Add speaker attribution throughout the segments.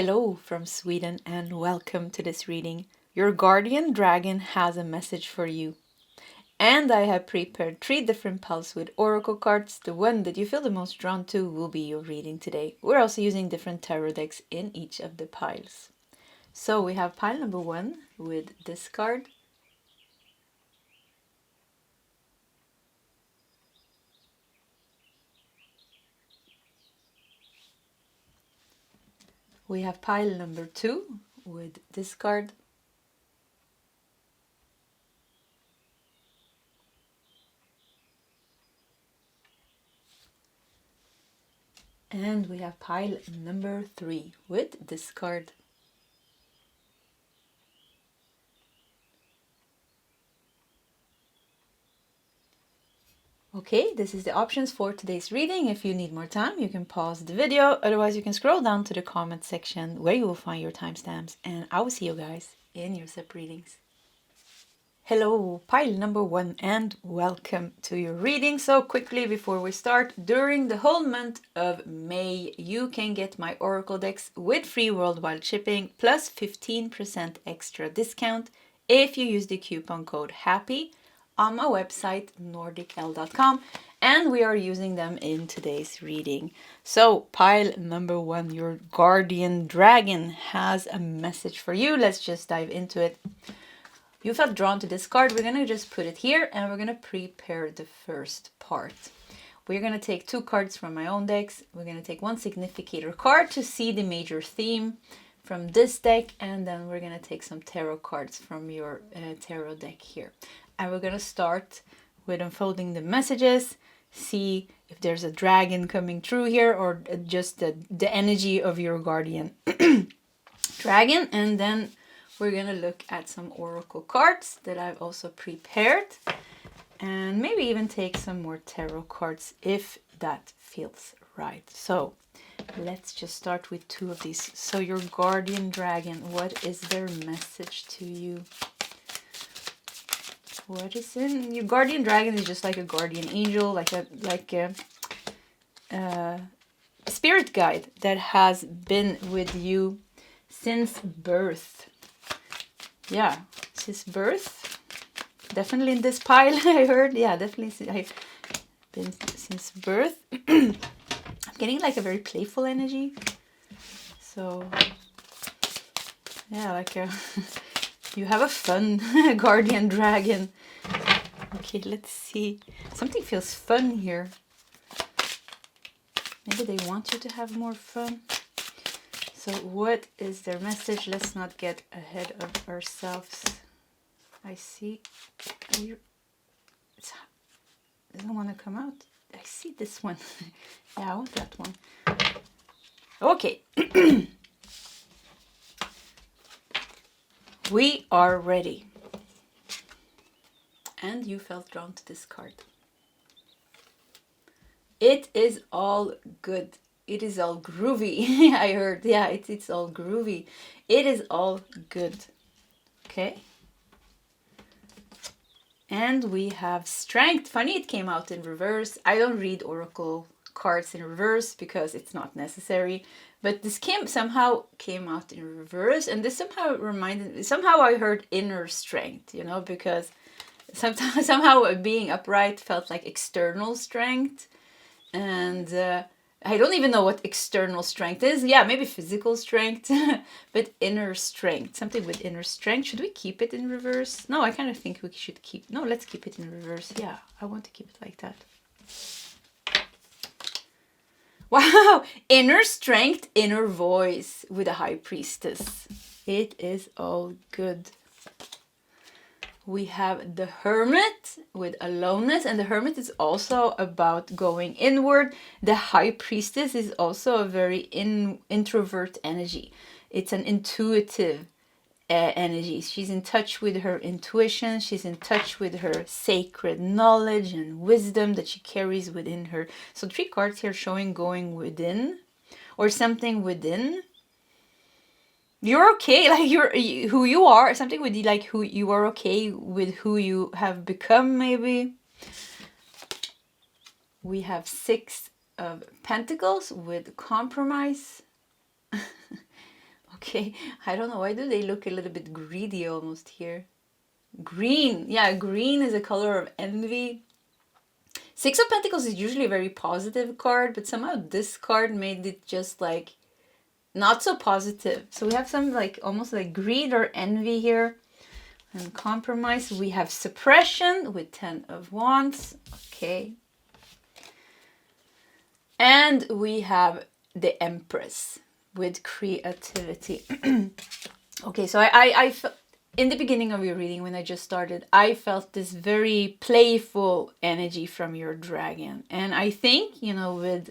Speaker 1: Hello from Sweden and welcome to this reading. Your guardian dragon has a message for you. And I have prepared 3 different piles with oracle cards. The one that you feel the most drawn to will be your reading today. We're also using different tarot decks in each of the piles. So we have pile number 1 with this card. We have pile number 2 with this card. And we have pile number 3 with this card. Okay, this is the options for today's reading. If you need more time, you can pause the video. Otherwise, you can scroll down to the comment section where you will find your timestamps. And I will see you guys in your sep readings. Hello, pile number 1 and welcome to your reading. So quickly before we start, during the whole month of May, you can get my oracle decks with free worldwide shipping plus 15% extra discount if you use the coupon code HAPPY on my website nordicl.com, and we are using them in today's reading. So pile number 1, your guardian dragon has a message for you. Let's just dive into it. You felt drawn to this card. We're going to just put it here and we're going to prepare the first part. We're going to take 2 cards from my own decks. We're going to take 1 significator card to see the major theme from this deck, and then we're going to take some tarot cards from your tarot deck here. And we're going to start with unfolding the messages, see if there's a dragon coming through here or just the energy of your guardian dragon. And then we're going to look at some oracle cards that I've also prepared, and maybe even take some more tarot cards if that feels right. So let's just start with 2 of these. So your guardian dragon, what is their message to you? What is in your guardian dragon? Is just like a guardian angel, like a spirit guide that has been with you since birth. Yeah, since birth. Definitely in this pile, I heard. Yeah, definitely. I've been since birth. I'm getting like a very playful energy. So, yeah, like you have a fun guardian dragon. Okay, let's see. Something feels fun here. Maybe they want you to have more fun. So what is their message? Let's not get ahead of ourselves. I see. It doesn't want to come out. I see this one. Yeah, I want that one. Okay. We are ready. And you felt drawn to this card. It is all good. It is all groovy. I heard. Yeah, it's all groovy. It is all good. Okay. And we have strength. Funny, it came out in reverse. I don't read oracle cards in reverse because it's not necessary. But this somehow came out in reverse. And this somehow reminded me, somehow I heard inner strength, you know, because sometimes somehow being upright felt like external strength. And I don't even know what external strength is. Yeah, maybe physical strength, but inner strength. Something with inner strength. Should we keep it in reverse? No, I kind of think we should keep... No, let's keep it in reverse. Yeah, I want to keep it like that. Wow! Inner strength, inner voice with a high priestess. It is all good. We have the Hermit with aloneness, and the Hermit is also about going inward. The High Priestess is also a very introvert energy. It's an intuitive energy. She's in touch with her intuition. She's in touch with her sacred knowledge and wisdom that she carries within her. So 3 cards here showing going within or something within. You're okay, like who you are, something with like who you are okay with who you have become, maybe. We have 6 of Pentacles with compromise. Okay, I don't know, why do they look a little bit greedy almost here? Green, yeah, green is a color of envy. Six of Pentacles is usually a very positive card, but somehow this card made it just like not so positive. So we have some like almost like greed or envy here. And compromise. We have suppression with 10 of Wands. Okay. And we have the Empress with creativity. Okay, so I in the beginning of your reading, when I just started, I felt this very playful energy from your dragon. And I think, you know, with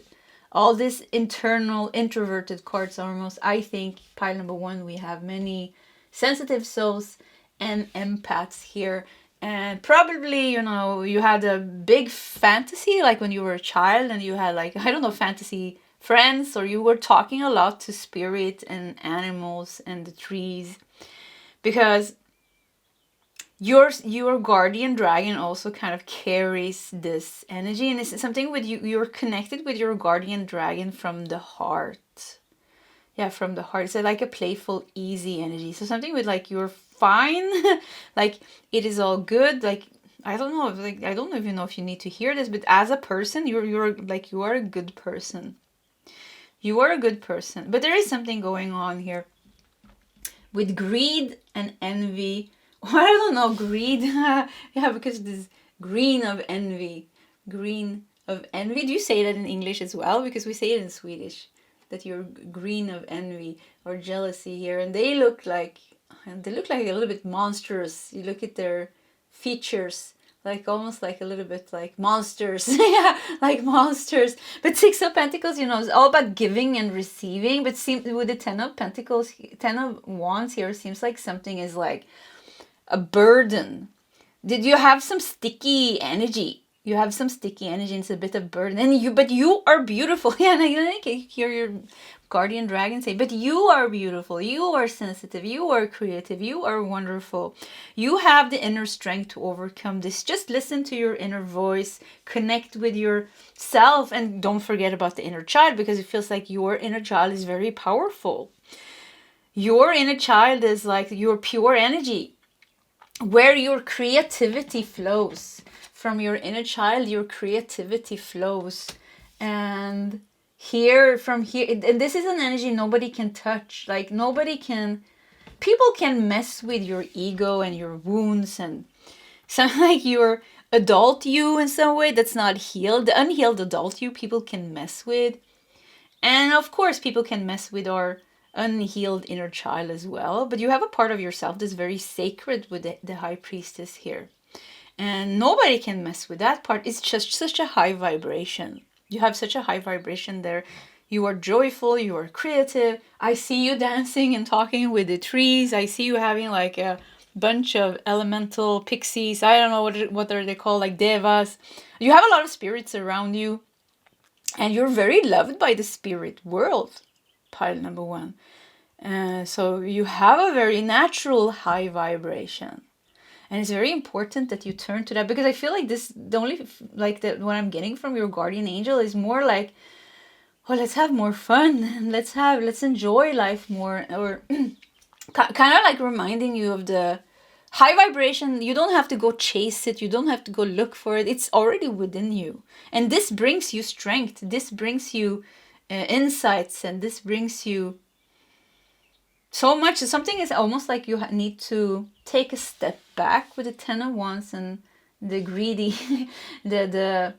Speaker 1: all this internal introverted cards almost, I think pile number 1, we have many sensitive souls and empaths here. And probably, you know, you had a big fantasy, like when you were a child, and you had like, I don't know, fantasy friends, or you were talking a lot to spirit and animals and the trees, because your guardian dragon also kind of carries this energy, and it's something with you. You're connected with your guardian dragon from the heart. Yeah, from the heart. It's like a playful, easy energy. So something with like you're fine, like it is all good. Like I don't know, like I don't even know if you need to hear this, but as a person, you're like you are a good person. You are a good person, but there is something going on here with greed and envy. I don't know, greed. Yeah, because this green of envy. Green of envy. Do you say that in English as well? Because we say it in Swedish, that you're green of envy or jealousy here. And they look like a little bit monstrous. You look at their features, like almost like a little bit like monsters. Yeah, like monsters. But Six of Pentacles, you know, it's all about giving and receiving. But with the 10 of Pentacles, 10 of Wands here, seems like something is like a burden. Did you have some sticky energy? You have some sticky energy, and it's a bit of burden. And but you are beautiful. Yeah, and I can hear your guardian dragon say, but you are beautiful. You are sensitive. You are creative. You are wonderful. You have the inner strength to overcome this. Just listen to your inner voice. Connect with yourself. And don't forget about the inner child, because it feels like your inner child is very powerful. Your inner child is like your pure energy, where your creativity flows. From your inner child, your creativity flows. And from here, and this is an energy nobody can touch. Like people can mess with your ego and your wounds, and something like your adult you in some way that's not healed. The unhealed adult you, people can mess with. And of course, people can mess with our unhealed inner child as well. But you have a part of yourself that's very sacred with the High Priestess here. And nobody can mess with that part. It's just such a high vibration. You have such a high vibration there. You are joyful, you are creative. I see you dancing and talking with the trees. I see you having like a bunch of elemental pixies. I don't know what are they called, like devas. You have a lot of spirits around you. And you're very loved by the spirit world, pile number 1. So you have a very natural high vibration. And it's very important that you turn to that, because I feel like what I'm getting from your guardian angel is more like, oh, let's have more fun, and let's enjoy life more, or kind of like reminding you of the high vibration. You don't have to go chase it. You don't have to go look for it. It's already within you. And this brings you strength. This brings you insights, and this brings you so much. Something is almost like you need to take a step back with the 10 of Wands and the greedy, the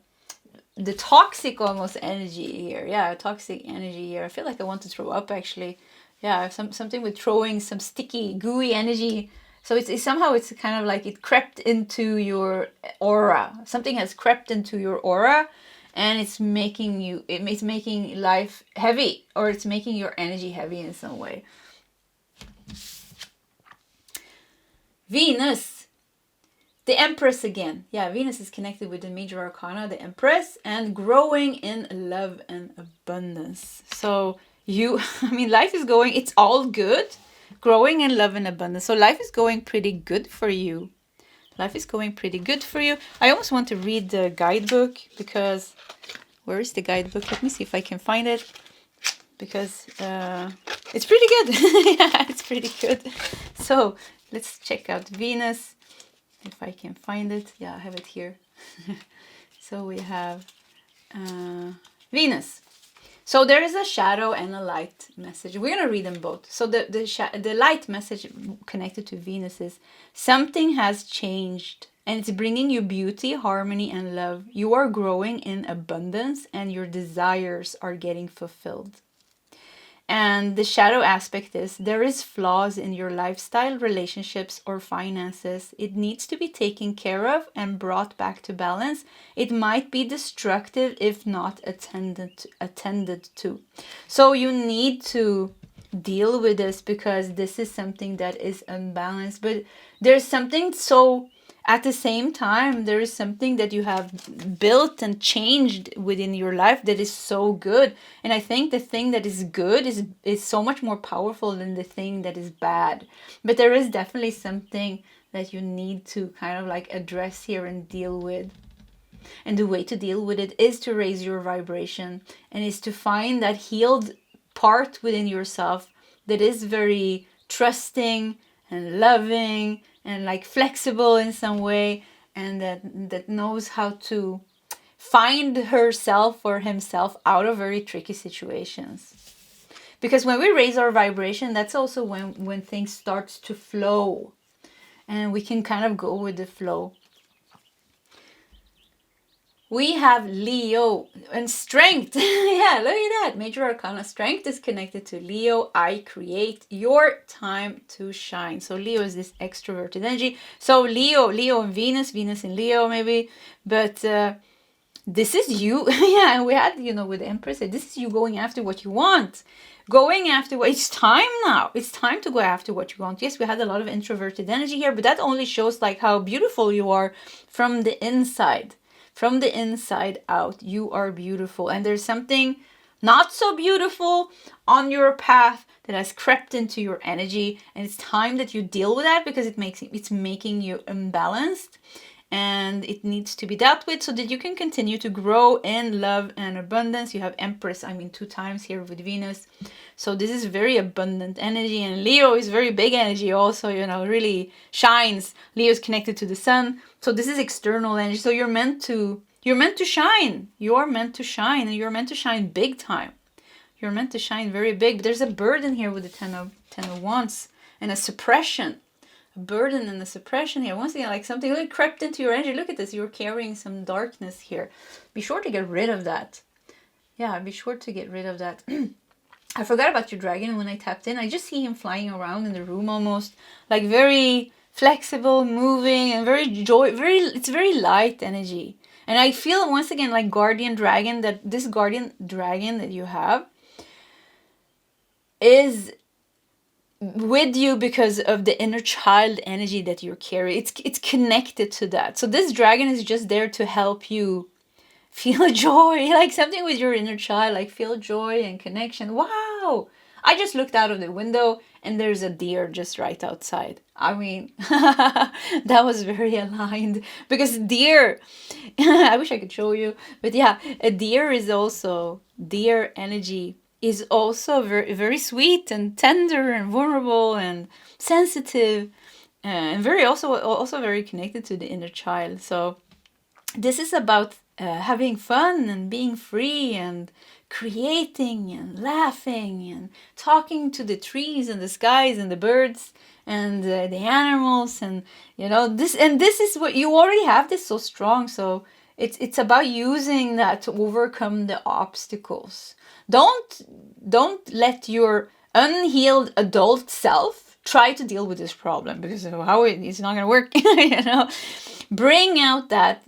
Speaker 1: toxic almost energy here. Yeah, toxic energy here. I feel like I want to throw up actually. Yeah, something with throwing some sticky, gooey energy. So it's somehow it's kind of like it crept into your aura. Something has crept into your aura, and it's making life heavy, or it's making your energy heavy in some way. Venus, the Empress again. Yeah, Venus is connected with the major arcana, the Empress, and growing in love and abundance. So life is going, it's all good. Growing in love and abundance. So life is going pretty good for you. Life is going pretty good for you. I almost want to read the guidebook, because where is the guidebook? Let me see if I can find it. because it's pretty good. Yeah, it's pretty good. So let's check out Venus, if I can find it. Yeah, I have it here. So we have Venus. So there is a shadow and a light message. We're going to read them both. So the light message connected to Venus is something has changed and it's bringing you beauty, harmony, and love. You are growing in abundance and your desires are getting fulfilled. And the shadow aspect is there is flaws in your lifestyle, relationships, or finances. It needs to be taken care of and brought back to balance. It might be destructive if not attended to. So you need to deal with this because this is something that is unbalanced. But there's something so... At the same time, there is something that you have built and changed within your life that is so good. And I think the thing that is good is so much more powerful than the thing that is bad. But there is definitely something that you need to kind of like address here and deal with. And the way to deal with it is to raise your vibration and is to find that healed part within yourself that is very trusting and loving and like flexible in some way, and that knows how to find herself or himself out of very tricky situations. Because when we raise our vibration, that's also when things start to flow and we can kind of go with the flow. We have Leo and strength. Yeah, look at that. Major Arcana strength is connected to Leo. I create your time to shine. So Leo is this extroverted energy. So Leo and Venus in Leo maybe. But this is you. Yeah, and we had, with the Empress, this is you going after what you want. Going after what... It's time now. It's time to go after what you want. Yes, we had a lot of introverted energy here, but that only shows like how beautiful you are from the inside. From the inside out, you are beautiful. And there's something not so beautiful on your path that has crept into your energy. And it's time that you deal with that because it's making you imbalanced. And it needs to be dealt with so that you can continue to grow in love and abundance. You have Empress, 2 times here with Venus. So this is very abundant energy. And Leo is very big energy also, really shines. Leo is connected to the sun. So this is external energy. So you're meant to shine. You're meant to shine, and you're meant to shine big time. You're meant to shine very big. But there's a burden here with the Ten of Wands and a suppression. A burden and a suppression here. Once again, like something really crept into your energy. Look at this. You're carrying some darkness here. Be sure to get rid of that. Yeah, be sure to get rid of that. I forgot about your dragon when I tapped in. I just see him flying around in the room almost. Like very flexible, moving, and it's very light energy. And I feel once again like guardian dragon, that this guardian dragon that you have is with you because of the inner child energy that you're carrying. It's connected to that. So this dragon is just there to help you feel joy, like something with your inner child, like feel joy and connection. Wow! I just looked out of the window and there's a deer just right outside. That was very aligned because deer, I wish I could show you, but yeah, deer energy is also very, very sweet and tender and vulnerable and sensitive, and very also very connected to the inner child. So this is about having fun and being free and creating and laughing and talking to the trees and the skies and the birds and the animals, and this is what you already have. This so strong. So it's about using that to overcome the obstacles. Don't let your unhealed adult self try to deal with this problem, because how it's not going to work. Bring out that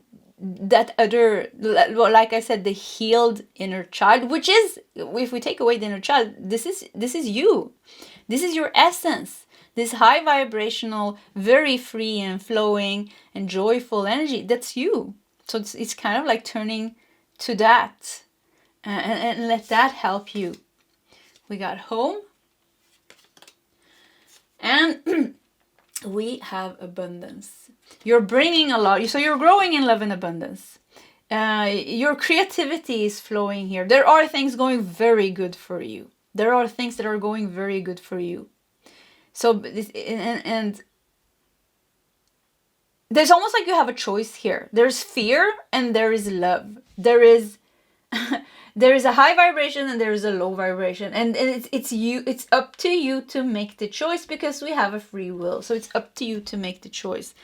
Speaker 1: other, like I said, the healed inner child, which is, if we take away the inner child, this is you. This is your essence. This high vibrational, very free and flowing and joyful energy, that's you. So it's kind of like turning to that and let that help you. We got home. And we have abundance. You're bringing a lot. So you're growing in love and abundance. Your creativity is flowing here. There are things going very good for you. There are things that are going very good for you. So this, and there's almost like you have a choice here. There's fear and there is love. There is there is a high vibration and there is a low vibration, and it's up to you to make the choice, because we have a free will. So it's up to you to make the choice,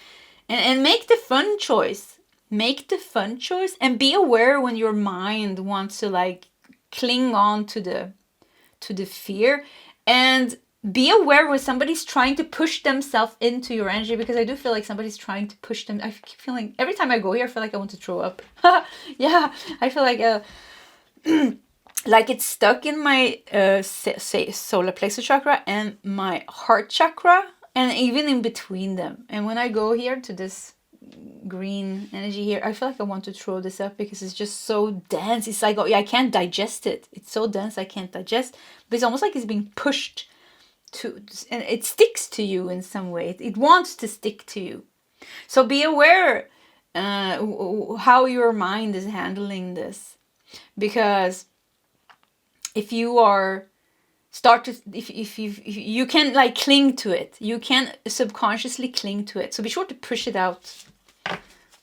Speaker 1: and make the fun choice. Make the fun choice, and be aware when your mind wants to like cling on to the fear, and be aware when somebody's trying to push themselves into your energy, because I do feel like somebody's trying to push them. I keep feeling, every time I go here, I feel like I want to throw up. Yeah, I feel like like it's stuck in my say solar plexus chakra and my heart chakra, and even in between them. And when I go here to this green energy here, I feel like I want to throw this up, because it's just so dense. It's like, oh yeah, I can't digest it. It's so dense I can't digest, but it's almost like it's being pushed to, and it sticks to you in some way. It wants to stick to you. So be aware how your mind is handling this, because if you are if you can like cling to it, you can subconsciously cling to it. So be sure to push it out.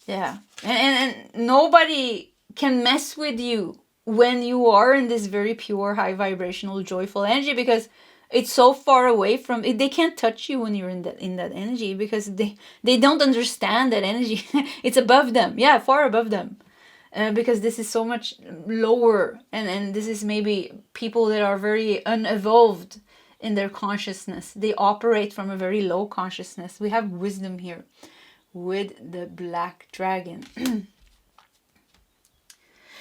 Speaker 1: Yeah, and nobody can mess with you when you are in this very pure, high vibrational, joyful energy, because it's so far away from it. They can't touch you when you're in that energy, because they don't understand that energy. It's above them. Yeah, far above them. Because this is so much lower, and this is maybe people that are very unevolved in their consciousness. They operate from a very low consciousness. We have wisdom here with the black dragon.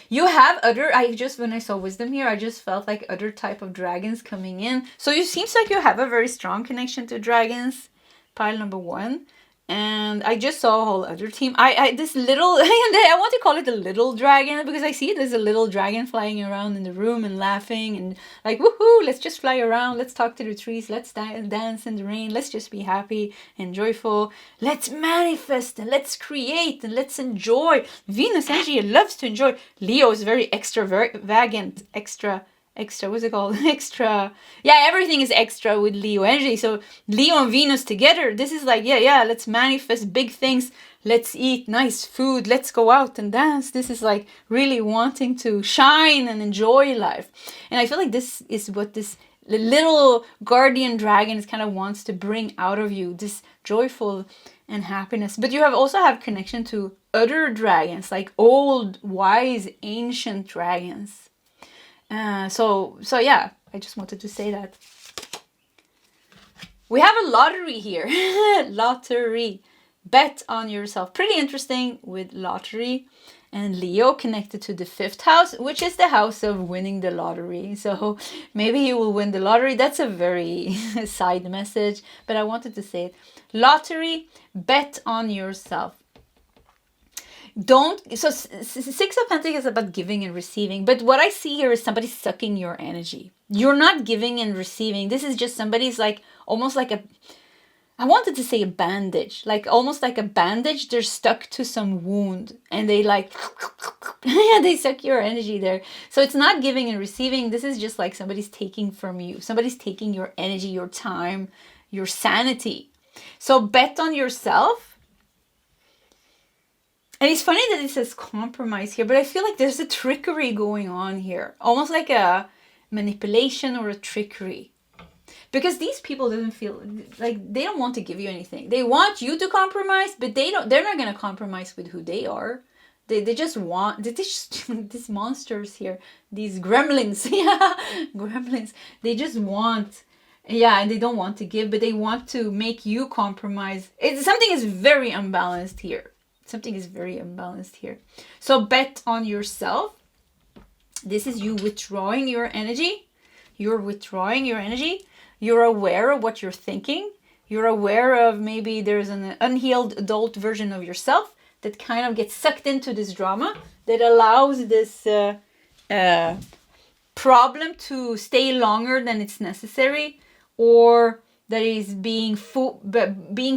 Speaker 1: You have other, when I saw wisdom here, I just felt like other type of dragons coming in. So it seems like you have a very strong connection to dragons, pile number 1. And I just saw a whole other team. This little, I want to call it a little dragon, because I see there's a little dragon flying around in the room and laughing and like, woohoo, let's just fly around. Let's talk to the trees. Let's dance in the rain. Let's just be happy and joyful. Let's manifest and let's create and let's enjoy. Venus energy loves to enjoy. Leo is very extravagant, what's it called? Extra. Yeah, everything is extra with Leo energy. So Leo and Venus together, this is like, yeah, let's manifest big things. Let's eat nice food. Let's go out and dance. This is like really wanting to shine and enjoy life. And I feel like this is what this little guardian dragon kind of wants to bring out of you, this joyful and happiness. But you also have connection to other dragons, like old, wise, ancient dragons. So yeah, I just wanted to say that. We have a lottery here. Lottery. Bet on yourself. Pretty interesting with lottery. And Leo connected to the 5th house, which is the house of winning the lottery. So maybe you will win the lottery. That's a very side message, but I wanted to say it. Lottery, bet on yourself. So 6 of Pentacles is about giving and receiving, but what I see here is somebody sucking your energy. You're not giving and receiving. This is just somebody's like almost like I wanted to say a bandage, like almost like a bandage. They're stuck to some wound and they like they suck your energy there. So it's not giving and receiving. This is just like somebody's taking from you. Somebody's taking your energy, your time, your sanity. So bet on yourself. And it's funny that it says compromise here, but I feel like there's a trickery going on here. Almost like a manipulation or a trickery. Because these people doesn't feel like they don't want to give you anything. They want you to compromise, but they're not going to compromise with who they are. They just want, these monsters here, these gremlins. Yeah, gremlins. They just want, yeah, and they don't want to give, but they want to make you compromise. Something is very unbalanced here. Something is very imbalanced here. So bet on yourself. This is you withdrawing your energy. You're withdrawing your energy. You're aware of what you're thinking. You're aware of maybe there's an unhealed adult version of yourself that kind of gets sucked into this drama that allows this problem to stay longer than it's necessary, or that is being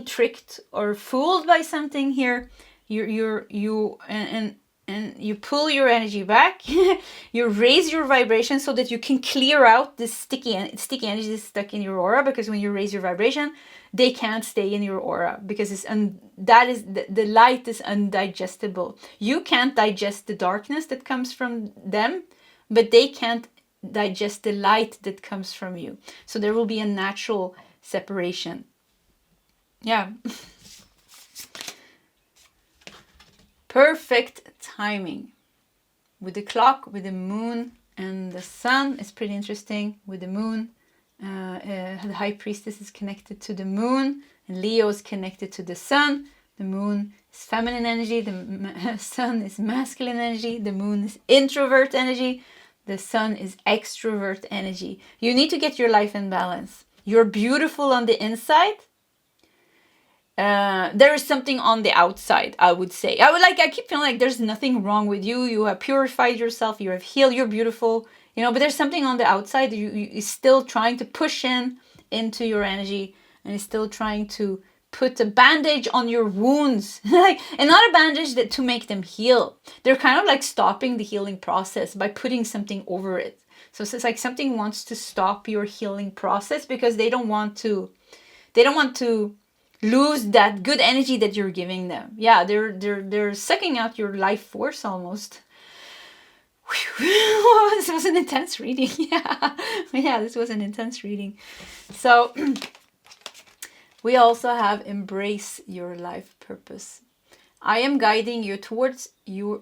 Speaker 1: tricked or fooled by something here. You and and you pull your energy back. You raise your vibration so that you can clear out this sticky energy that's stuck in your aura, because when you raise your vibration, they can't stay in your aura, because the light is undigestible. You can't digest the darkness that comes from them, but they can't digest the light that comes from you. So there will be a natural separation. Yeah. Perfect timing. With the clock, with the moon and the sun, it's pretty interesting. With the moon, the high priestess is connected to the moon, and Leo is connected to the sun. The moon is feminine energy, the sun is masculine energy, the moon is introvert energy, the sun is extrovert energy. You need to get your life in balance. You're beautiful on the inside. There is something on the outside, I would say. I keep feeling like there's nothing wrong with you. You have purified yourself. You have healed. You're beautiful. But there's something on the outside. You're still trying to push into your energy, and is still trying to put a bandage on your wounds. And not a bandage to make them heal. They're kind of like stopping the healing process by putting something over it. So it's like something wants to stop your healing process, because they don't want to lose that good energy that you're giving them. Yeah, they're sucking out your life force almost. This was an intense reading. Yeah, this was an intense reading. So we also have embrace your life purpose. I am guiding you toward your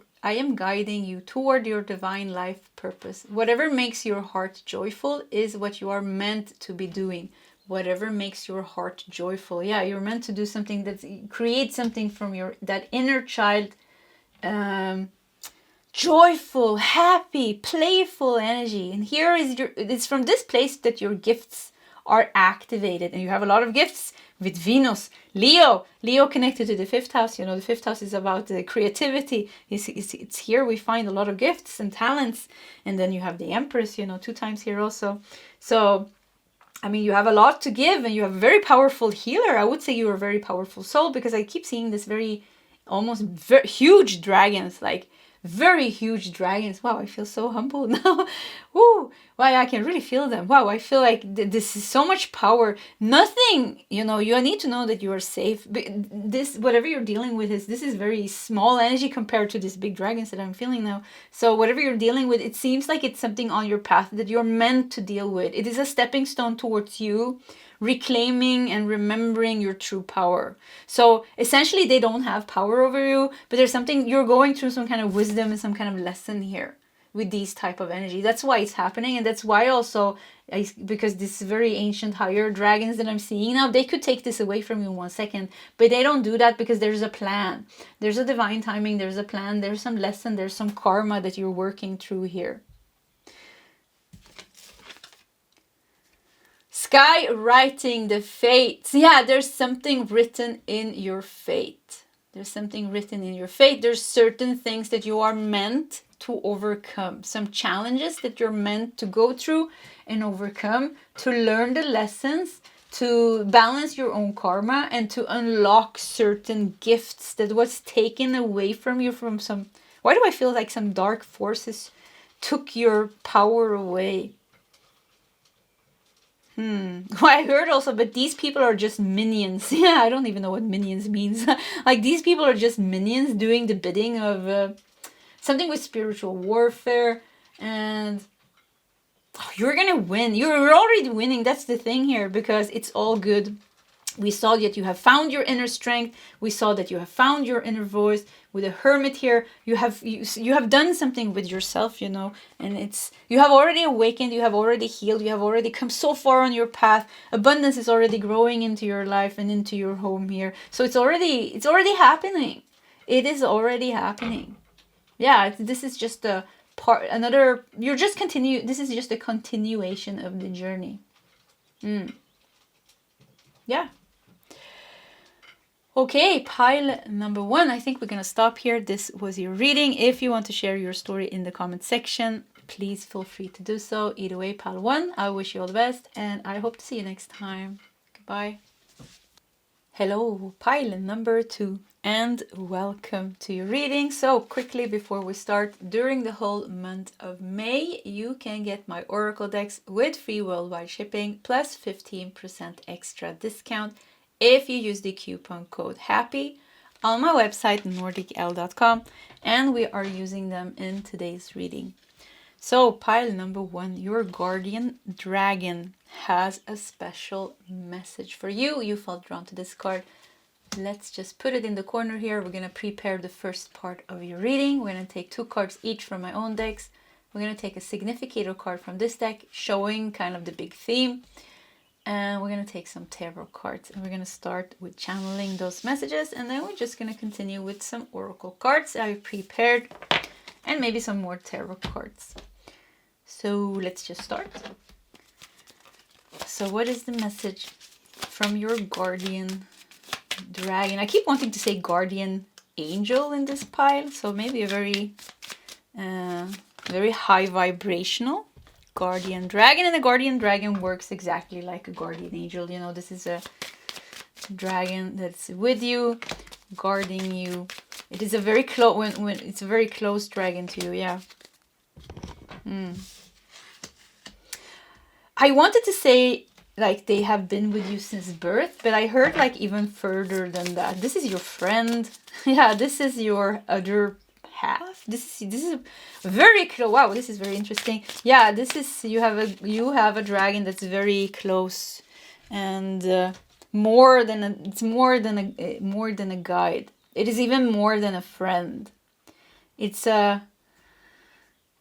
Speaker 1: divine life purpose. Whatever makes your heart joyful is what you are meant to be doing. Whatever makes your heart joyful. Yeah, you're meant to do something that creates something from that inner child, joyful, happy, playful energy. And here it's from this place that your gifts are activated. And you have a lot of gifts with Venus, Leo connected to the 5th house. The 5th house is about the creativity. It's here we find a lot of gifts and talents. And then you have the Empress, 2 times here also. So you have a lot to give, and you have a very powerful healer. I would say you're a very powerful soul, because I keep seeing this very huge dragons, like very huge dragons. Wow, I feel so humble now. Woo! Wow, I can really feel them. Wow, I feel like this is so much power. Nothing, you need to know that you are safe. This, whatever you're dealing with, this is very small energy compared to these big dragons that I'm feeling now. So whatever you're dealing with, it seems like it's something on your path that you're meant to deal with. It is a stepping stone towards you reclaiming and remembering your true power. So essentially they don't have power over you, but there's something, you're going through some kind of wisdom and some kind of lesson here with these type of energy. That's why it's happening. And that's why also, because this very ancient higher dragons that I'm seeing now, they could take this away from you in 1 second, but they don't do that, because there's a plan. There's a divine timing. There's a plan. There's some lesson. There's some karma that you're working through here. Sky writing the fate. Yeah, there's something written in your fate. There's something written in your fate. There's certain things that you are meant to overcome. Some challenges that you're meant to go through and overcome, to learn the lessons, to balance your own karma, and to unlock certain gifts that was taken away from you from some... Why do I feel like some dark forces took your power away? Well, I heard also, but these people are just minions. Yeah, I don't even know what minions means. Like, these people are just minions doing the bidding of something with spiritual warfare. And you're gonna win. You're already winning. That's the thing here, because it's all good. We saw that you have found your inner strength. We saw that you have found your inner voice. With a hermit here, you have done something with yourself, and you have already awakened, you have already healed, you have already come so far on your path. Abundance is already growing into your life and into your home here. So it's already happening. It is already happening. Yeah, this is just a part, this is just a continuation of the journey. Yeah. Okay, pile number 1. I think we're going to stop here. This was your reading. If you want to share your story in the comment section, please feel free to do so. Either way, pile 1, I wish you all the best, and I hope to see you next time. Goodbye. Hello, pile number 2, and welcome to your reading. So quickly before we start, during the whole month of May, you can get my oracle decks with free worldwide shipping plus 15% extra discount if you use the coupon code HAPPY on my website nordicl.com, and we are using them in today's reading. So pile number 1, your guardian dragon has a special message for you. You felt drawn to this card. Let's just put it in the corner here. We're going to prepare the first part of your reading. We're going to take 2 cards each from my own decks. We're going to take a significator card from this deck showing kind of the big theme. And we're going to take some tarot cards. And we're going to start with channeling those messages. And then we're just going to continue with some oracle cards I've prepared. And maybe some more tarot cards. So let's just start. So what is the message from your guardian dragon? I keep wanting to say guardian angel in this pile. So maybe a very high vibrational guardian dragon. And a guardian dragon works exactly like a guardian angel. You know, this is a dragon that's with you, guarding you. It is a very close, when it's a very close dragon to you, yeah. I wanted to say like they have been with you since birth, but I heard like even further than that. This is your friend. Yeah, this is your other half. This is very close. Wow, this is very interesting. Yeah, this is you have a dragon that's very close, and more than a guide. It is even more than a friend. It's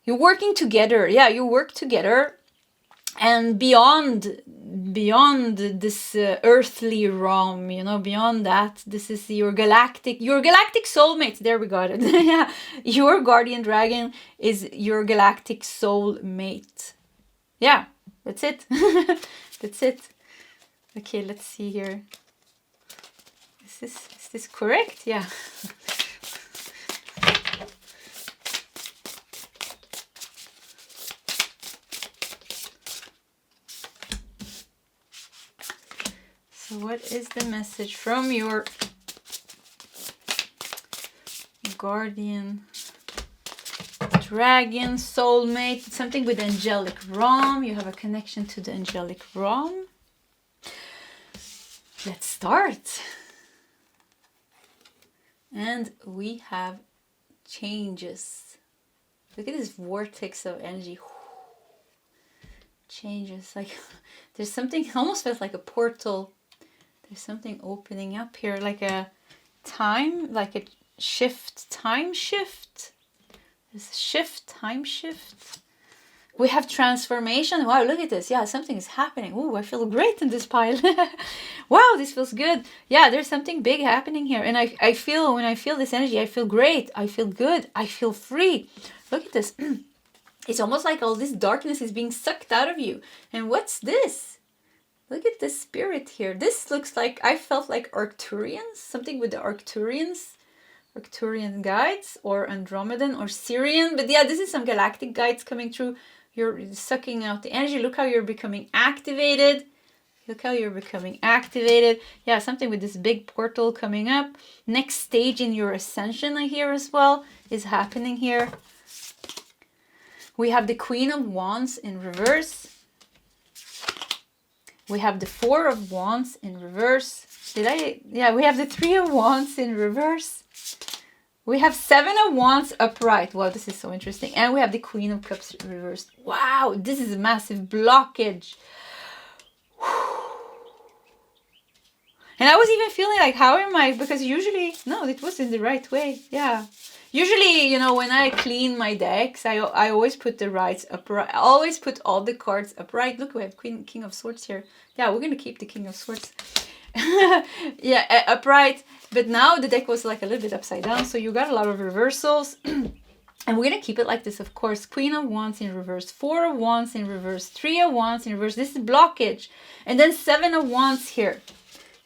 Speaker 1: you're working together. Yeah, you work together. And beyond this earthly realm, you know, beyond that, this is your galactic soulmate. There, we got it. Yeah, your guardian dragon is your galactic soulmate. Yeah, that's it. That's it. Okay, let's see here. Is this correct? Yeah. So what is the message from your guardian dragon soulmate? Something with angelic realm. You have a connection to the angelic realm. Let's start. And we have changes. Look at this vortex of energy. Changes. Like there's something, almost feels like a portal. There's something opening up here, like a time, like a shift, time shift. There's a shift, time shift. We have transformation. Wow, look at this. Yeah, something is happening. Oh, I feel great in this pile. Wow, this feels good. Yeah, there's something big happening here. And I feel, when I feel this energy, I feel great. I feel good. I feel free. Look at this. It's almost like all this darkness is being sucked out of you. And what's this? Look at this spirit here. This looks like, I felt like Arcturians. Something with the Arcturians. Arcturian guides, or Andromedan, or Syrian. But yeah, this is some galactic guides coming through. You're sucking out the energy. Look how you're becoming activated. Look how you're becoming activated. Yeah, something with this big portal coming up. Next stage in your ascension, I hear as well, is happening here. We have the Queen of Wands in reverse. We have the 4 of Wands in reverse. Yeah, we have the 3 of Wands in reverse. We have 7 of Wands upright. Wow, this is so interesting. And we have the Queen of Cups reversed. Wow, this is a massive blockage. And I was even feeling like, how am I? Because usually, no, it was in the right way. Yeah. Usually, you know, when I clean my decks, I always put the rights upright. I always put all the cards upright. Look, we have King of Swords here. Yeah, we're going to keep the King of Swords. Yeah, upright. But now the deck was like a little bit upside down. So you got a lot of reversals. And we're going to keep it like this, of course. Queen of Wands in reverse. 4 of Wands in reverse. 3 of Wands in reverse. This is blockage. And then 7 of Wands here.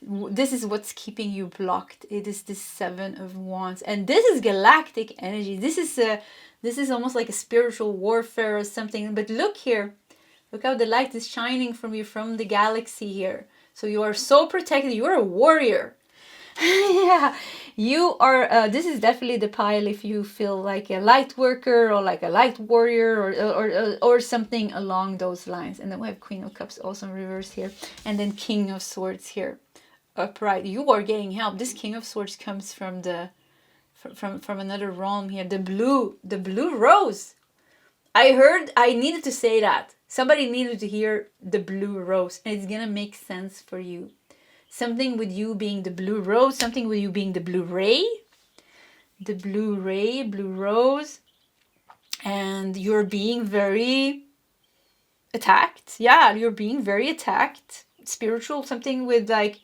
Speaker 1: This is what's keeping you blocked. It is this 7 of Wands, and this is galactic energy. This is almost like a spiritual warfare or something. But look here, look how the light is shining from you, from the galaxy here. So you are so protected. You are a warrior. Yeah, you are, this is definitely the pile if you feel like a light worker or like a light warrior or something along those lines. And then we have Queen of Cups also in reverse here. And then King of Swords here, upright. You are getting help. This King of Swords comes from the, from another realm here. The blue rose. I needed to say that. Somebody needed to hear the blue rose. And it's gonna make sense for you. Something with you being the blue rose, something with you being the blue ray, blue rose, and you're being very attacked. Yeah, you're being very attacked. Spiritual, something with like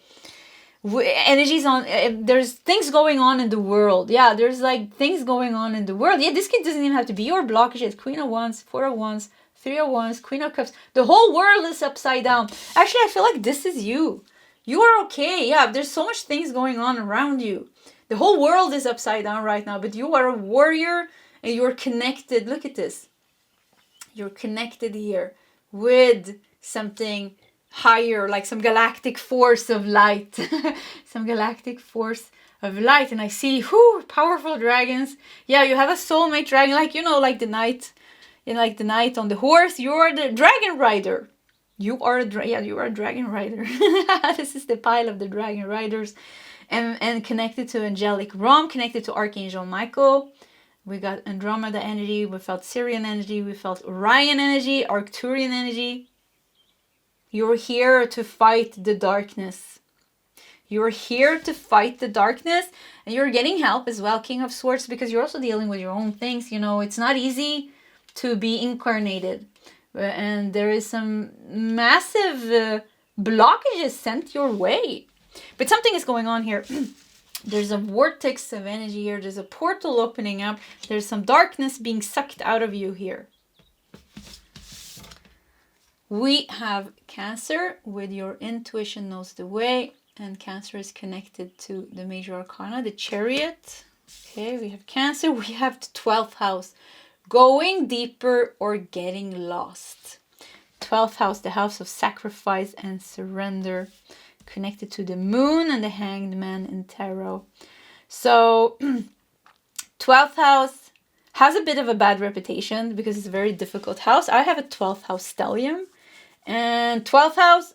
Speaker 1: energies on, there's things going on in the world. Yeah, there's like things going on in the world. Yeah, this kid doesn't even have to be your blockages. Queen of Wands, Four of Wands, Three of Wands, Queen of Cups. The whole world is upside down. Actually, I feel like this is you. You are okay. Yeah, there's so much things going on around you. The whole world is upside down right now, but you are a warrior and you're connected. Look at this. You're connected here with something higher, like some galactic force of light. Some galactic force of light. And I see, powerful dragons. Yeah, you have a soulmate dragon, like, you know, like the knight, like the knight on the horse. You're the dragon rider. You are you are a dragon rider. This is the pile of the dragon riders, and connected to angelic realm, connected to Archangel Michael. We got Andromeda energy, we felt Syrian energy, we felt Orion energy, Arcturian energy. You're here to fight the darkness. You're here to fight the darkness, and you're getting help as well, King of Swords, because you're also dealing with your own things. You know, it's not easy to be incarnated. And there is some massive blockages sent your way. But something is going on here. There's a vortex of energy here. There's a portal opening up. There's some darkness being sucked out of you here. We have Cancer with your intuition knows the way. And Cancer is connected to the major arcana, the Chariot. Okay, we have Cancer. We have the 12th house. Going deeper or getting lost. 12th house, the house of sacrifice and surrender. Connected to the moon and the hanged man in tarot. So 12th house has a bit of a bad reputation because it's a very difficult house. I have a 12th house stellium. And 12th house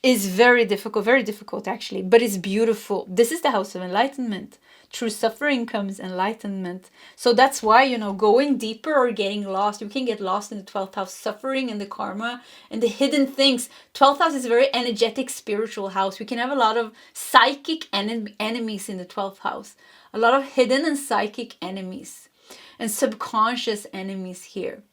Speaker 1: is very difficult actually, but it's beautiful. This is the house of enlightenment. Through suffering comes enlightenment. So that's why, you know, going deeper or getting lost, you can get lost in the 12th house, suffering and the karma and the hidden things. 12th house is a very energetic spiritual house. We can have a lot of psychic enemies in the 12th house. A lot of hidden and psychic enemies and subconscious enemies here.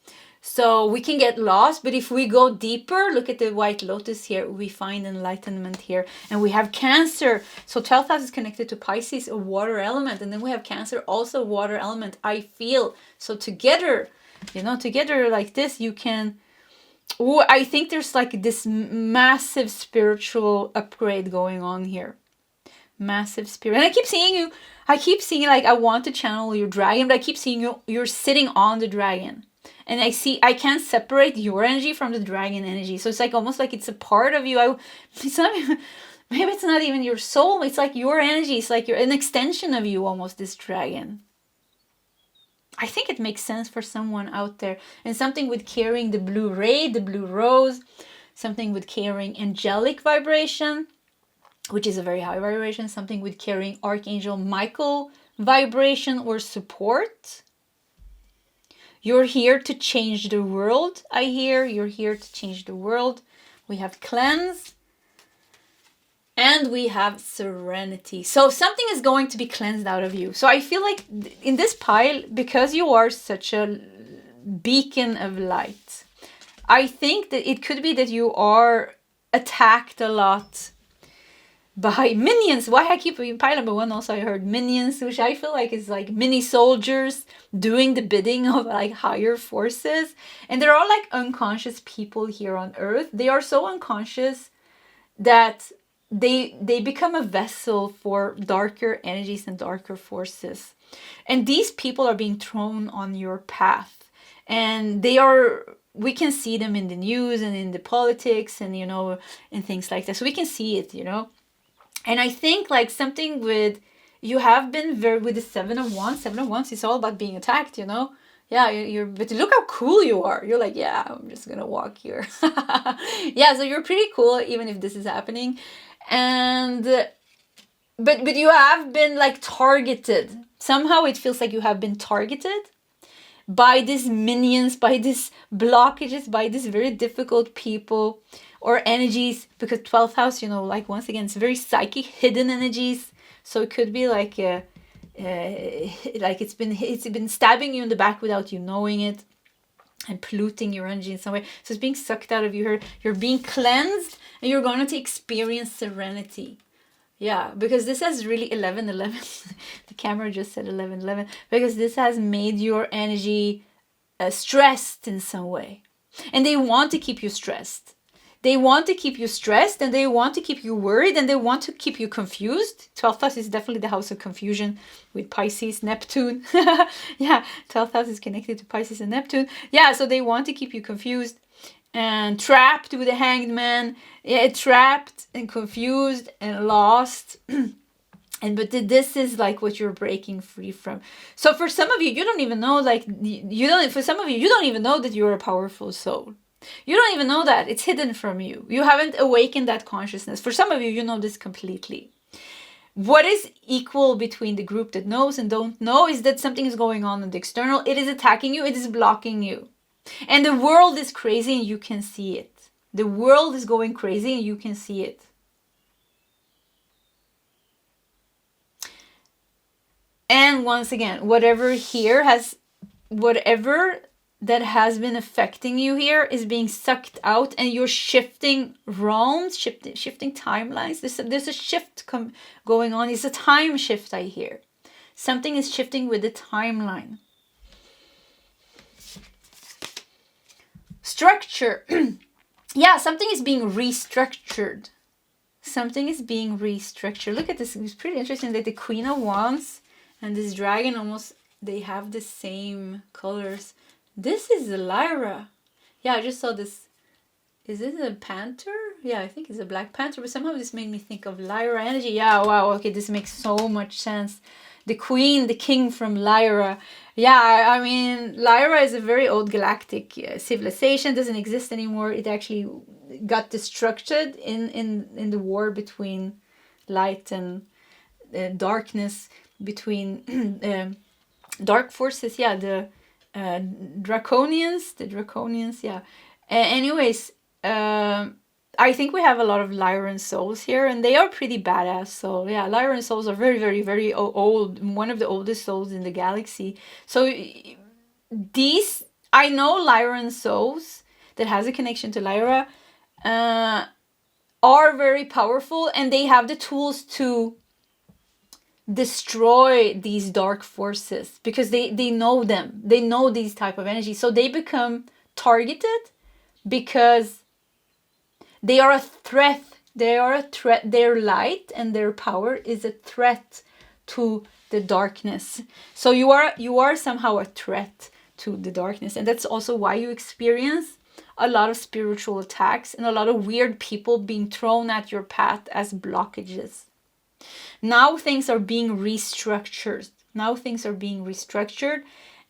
Speaker 1: So we can get lost, but if we go deeper, look at the white lotus here, we find enlightenment here. And we have Cancer. So 12th house is connected to Pisces, a water element. And then we have Cancer, also water element, I feel. So together, you know, together like this, you can... Oh, I think there's like this massive spiritual upgrade going on here. Massive spirit. And I keep seeing like, I want to channel your dragon, but I keep seeing you're sitting on the dragon. And I can't separate your energy from the dragon energy. So it's like almost like it's a part of you. Maybe it's not even your soul. It's like your energy. It's like an extension of you almost, this dragon. I think it makes sense for someone out there. And something with carrying the blue ray, the blue rose. Something with carrying angelic vibration, which is a very high vibration. Something with carrying Archangel Michael vibration or support. You're here to change the world, I hear. You're here to change the world. We have cleanse. And we have serenity. So something is going to be cleansed out of you. So I feel like in this pile, because you are such a beacon of light, I think that it could be that you are attacked a lot by minions. Why I keep pile number one, also I heard minions, which I feel like is like mini soldiers doing the bidding of like higher forces. And there are like unconscious people here on earth. They are so unconscious that they become a vessel for darker energies and darker forces. And these people are being thrown on your path. And we can see them in the news and in the politics and, you know, and things like that. So we can see it, you know. And I think like something with, you have been very, with the 7 of Wands, it's all about being attacked, you know? Yeah, but look how cool you are. You're like, yeah, I'm just gonna walk here. Yeah, so you're pretty cool even if this is happening. And, but you have been like targeted. Somehow it feels like you have been targeted by these minions, by these blockages, by these very difficult people or energies, because 12th house, you know, like once again, it's very psychic, hidden energies. So it could be like like it's been stabbing you in the back without you knowing it, and polluting your energy in some way. So it's being sucked out of you. You're being cleansed, and you're going to experience serenity. Yeah, because this has really 11-11. The camera just said 11-11, because this has made your energy stressed in some way, and they want to keep you stressed. They want to keep you stressed, and they want to keep you worried, and they want to keep you confused. 12th house is definitely the house of confusion with Pisces, Neptune. Yeah, 12th house is connected to Pisces and Neptune. Yeah, so they want to keep you confused and trapped with the Hanged Man. Yeah, trapped and confused and lost. But this is like what you're breaking free from. So for some of you, you don't even know, like, for some of you, you don't even know that you're a powerful soul. You don't even know that. It's hidden from you. You haven't awakened that consciousness. For some of you, you know this completely. What is equal between the group that knows and don't know is that something is going on in the external. It is attacking you. It is blocking you. And the world is crazy and you can see it. The world is going crazy and you can see it. And once again, whatever that has been affecting you here is being sucked out, and you're shifting realms, shifting timelines. There's a shift going on. It's a time shift, I hear. Something is shifting with the timeline. Structure. Yeah, something is being restructured. Something is being restructured. Look at this. It's pretty interesting that the Queen of Wands and this dragon almost, they have the same colors. This is a Lyra. Yeah, I just saw this. Is this a panther? Yeah, I think it's a black panther, but somehow this made me think of Lyra energy. Yeah, wow, okay, this makes so much sense. The queen, the king from Lyra. Yeah, I mean, Lyra is a very old galactic civilization, doesn't exist anymore. It actually got destructed in the war between light and darkness, between dark forces. Yeah, the draconians, yeah. Anyways, I think we have a lot of Lyran souls here, and they are pretty badass. So yeah, Lyran souls are very, very, very old. One of the oldest souls in the galaxy. So these, I know Lyran souls that has a connection to Lyra are very powerful, and they have the tools to destroy these dark forces, because they know them. They know these type of energies. So they become targeted because they are a threat. They are a threat. Their light and their power is a threat to the darkness. So you are somehow a threat to the darkness. And that's also why you experience a lot of spiritual attacks and a lot of weird people being thrown at your path as blockages. Now things are being restructured.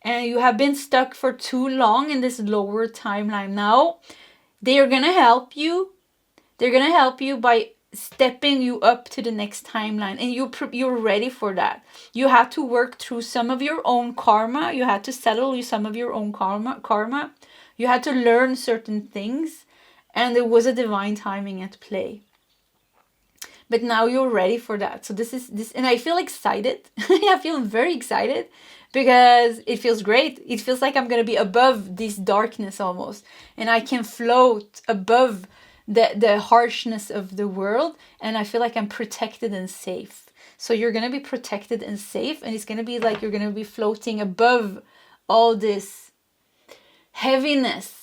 Speaker 1: And you have been stuck for too long in this lower timeline. Now they are going to help you. They're going to help you by stepping you up to the next timeline. And you're ready for that. You have to work through some of your own karma. You had to settle some of your own karma. You had to learn certain things. And there was a divine timing at play. But now you're ready for that. So this, and I feel excited. I feel very excited because it feels great. It feels like I'm going to be above this darkness almost. And I can float above the harshness of the world. And I feel like I'm protected and safe. So you're going to be protected and safe. And it's going to be like you're going to be floating above all this heaviness.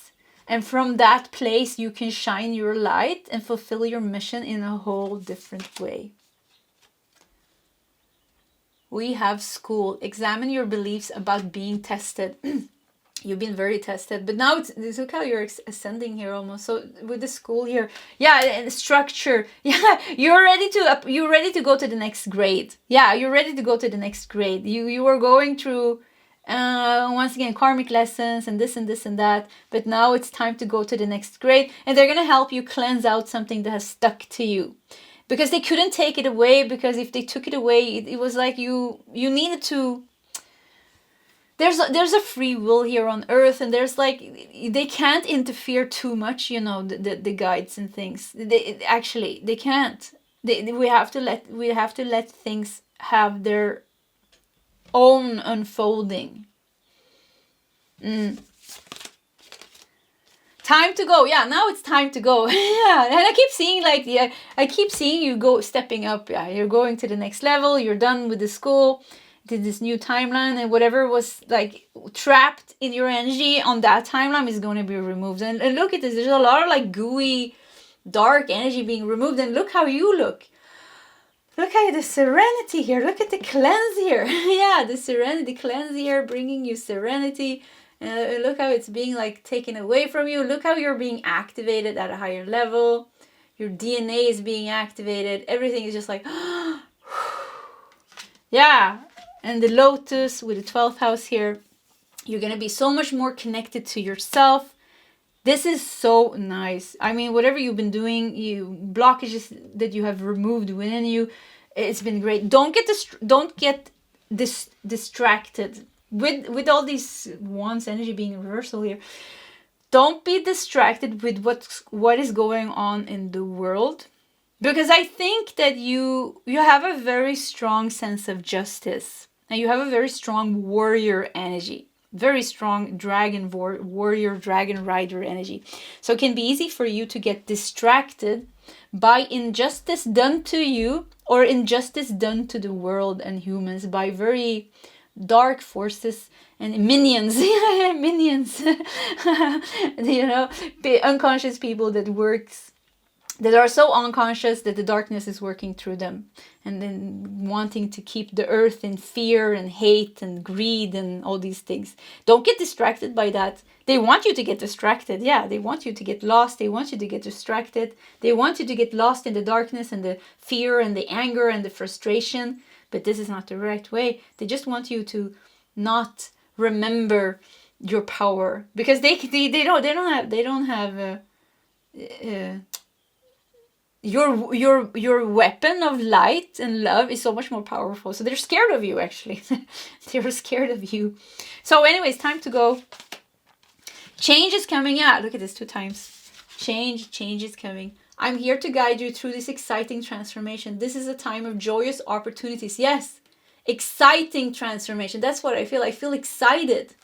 Speaker 1: And from that place, you can shine your light and fulfill your mission in a whole different way. We have school. Examine your beliefs about being tested. You've been very tested, but now look how you're ascending here almost. So with the school here, yeah, and structure, yeah, you're ready to go to the next grade. Yeah, you're ready to go to the next grade. You were going through once again karmic lessons and this and this and that, but now it's time to go to the next grade, and they're gonna help you cleanse out something that has stuck to you, because they couldn't take it away, because if they took it away, it was like you needed to. There's a free will here on earth, and there's like, they can't interfere too much, you know, the guides and things. They can't. We have to let things have their own unfolding. Time to go. Yeah, now it's time to go. Yeah, and I keep seeing you go stepping up. Yeah, you're going to the next level. You're done with the school. To this new timeline, and whatever was like trapped in your energy on that timeline is going to be removed. And look at this. There's a lot of like gooey, dark energy being removed. And look how you look. Look at the serenity here. Look at the cleanse here. Yeah, the serenity cleanse here, bringing you serenity. Look how it's being like taken away from you. Look how you're being activated at a higher level. Your DNA is being activated. Everything is just like, yeah. And the lotus with the 12th house here, you're going to be so much more connected to yourself. This is so nice. I mean, whatever you've been doing, blockages that you have removed within you, it's been great. Don't get distracted with all these wands energy being reversal here. Don't be distracted with what is going on in the world, because I think that you have a very strong sense of justice. And you have a very strong warrior energy, very strong dragon warrior, dragon rider energy. So it can be easy for you to get distracted by injustice done to you, or injustice done to the world and humans by very dark forces and minions. Minions. You know, unconscious people that are so unconscious that the darkness is working through them, and then wanting to keep the earth in fear and hate and greed and all these things. Don't get distracted by that. They want you to get distracted. Yeah, they want you to get lost. They want you to get distracted. They want you to get lost in the darkness and the fear and the anger and the frustration. But this is not the right way. They just want you to not remember your power, because they don't have your weapon of light and love is so much more powerful. So they're scared of you, actually. They're scared of you. So anyways, time to go. Change is coming out. Look at this 2 times. Change is coming. I'm here to guide you through this exciting transformation. This is a time of joyous opportunities. Yes, exciting transformation. That's what I feel. I feel excited.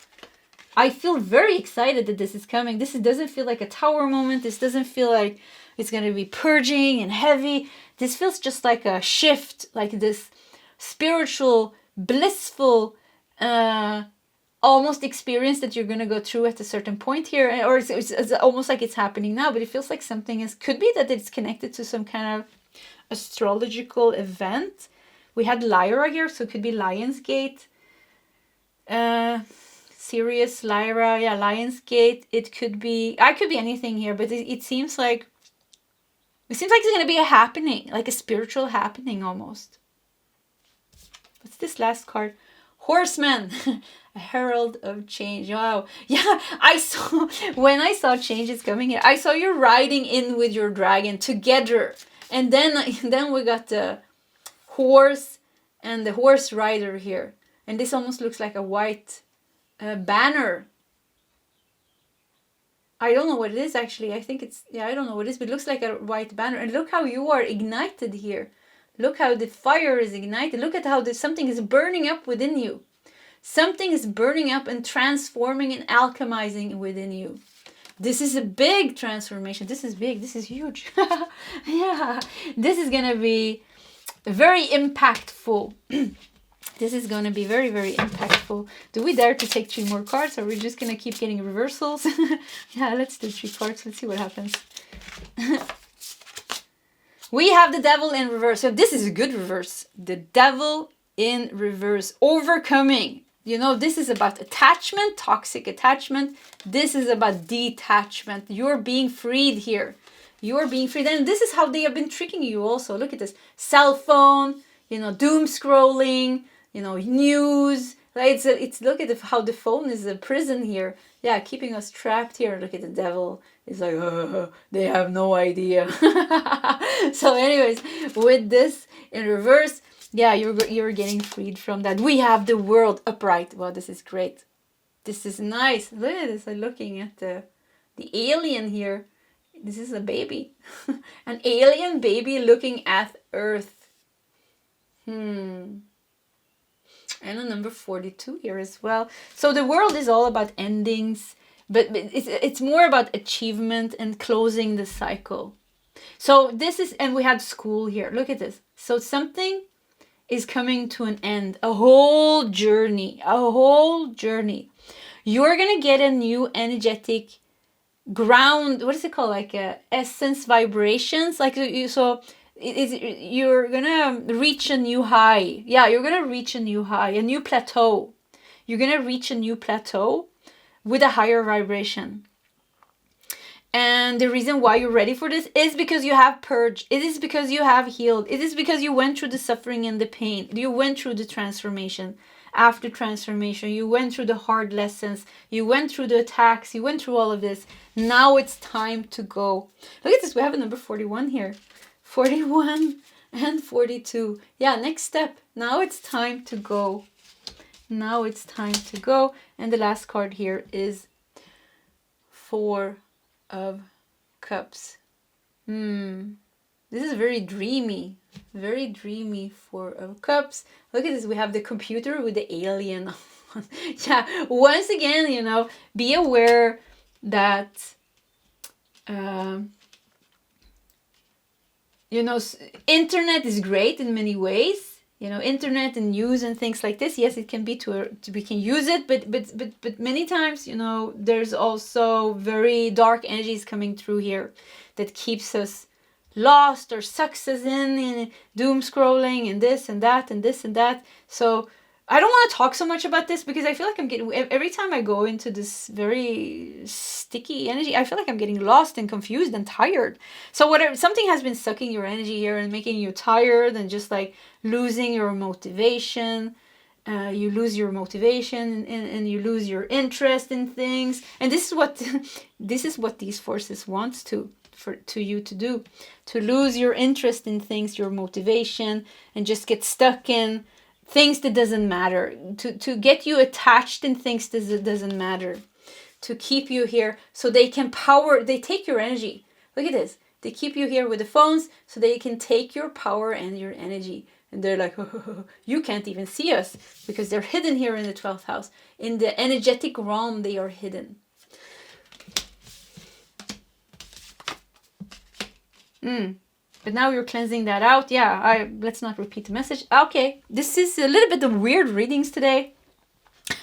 Speaker 1: I feel very excited that this is coming. Doesn't feel like a tower moment. This doesn't feel like it's going to be purging and heavy. This feels just like a shift, like this spiritual, blissful, almost experience that you're going to go through at a certain point here. Or it's almost like it's happening now, but it feels like something could be that it's connected to some kind of astrological event. We had Lyra here, so it could be Lionsgate. Sirius, Lyra, yeah, Lionsgate. It could be anything here, but it seems like it's going to be a happening, like a spiritual happening almost. What's this last card? Horseman, a herald of change. Wow. Yeah, when I saw change is coming here, I saw you riding in with your dragon together. And then we got the horse and the horse rider here. And this almost looks like a white banner. I don't know what it is actually. I think I don't know what it is, but it looks like a white banner. And look how you are ignited here. Look how the fire is ignited. Look at how something is burning up within you. Something is burning up and transforming and alchemizing within you. This is a big transformation. This is big. This is huge. Yeah. This is going to be very impactful. This is going to be very, very impactful. Do we dare to take 3 more cards? Or are we just going to keep getting reversals? Yeah, let's do 3 cards. Let's see what happens. We have the devil in reverse. So this is a good reverse. The devil in reverse. Overcoming. You know, this is about attachment, toxic attachment. This is about detachment. You're being freed here. You're being freed. And this is how they have been tricking you also. Look at this. Cell phone, you know, doom scrolling, you know, news. Right? It's look at how the phone is a prison here. Yeah, keeping us trapped here. Look at the devil. It's like, they have no idea. So anyways, with this in reverse, yeah, you're getting freed from that. We have the world upright. Wow, this is great. This is nice. Look at this. I'm looking at the alien here. This is a baby. An alien baby looking at Earth. And a number 42 here as well. So the world is all about endings, but it's more about achievement and closing the cycle. So this is, and we had school here. Look at this. So something is coming to an end. A whole journey. You're going to get a new energetic ground. What is it called? Like essence vibrations. Like you're going to reach a new high. Yeah, you're going to reach a new high, a new plateau. You're going to reach a new plateau with a higher vibration. And the reason why you're ready for this is because you have purged. It is because you have healed. It is because you went through the suffering and the pain. You went through the transformation. After transformation, you went through the hard lessons. You went through the attacks. You went through all of this. Now it's time to go. Look at this. We have a number 41 here. 41 and 42. Yeah, next step. Now it's time to go. Now it's time to go. And the last card here is 4 of Cups. This is very dreamy. Very dreamy 4 of Cups. Look at this. We have the computer with the alien. Yeah, once again, you know, be aware that you know, internet is great in many ways. You know, internet and news and things like this. Yes, it can be we can use it, but many times, you know, there's also very dark energies coming through here that keeps us lost or sucks us in doom scrolling and this and that and this and that. So I don't want to talk so much about this because I feel like I'm getting, every time I go into this very sticky energy, I feel like I'm getting lost and confused and tired. So whatever, something has been sucking your energy here and making you tired and just like losing your motivation. You lose your motivation and you lose your interest in things. And this is what these forces wants to you to do, to lose your interest in things, your motivation, and just get stuck in things that doesn't matter, to get you attached in things that doesn't matter, to keep you here so they take your energy. Look at this. They keep you here with the phones so they can take your power and your energy. And they're like, you can't even see us because they're hidden here in the 12th house. In the energetic realm, they are hidden. But now you're cleansing that out. Yeah, let's not repeat the message. Okay, this is a little bit of weird readings today.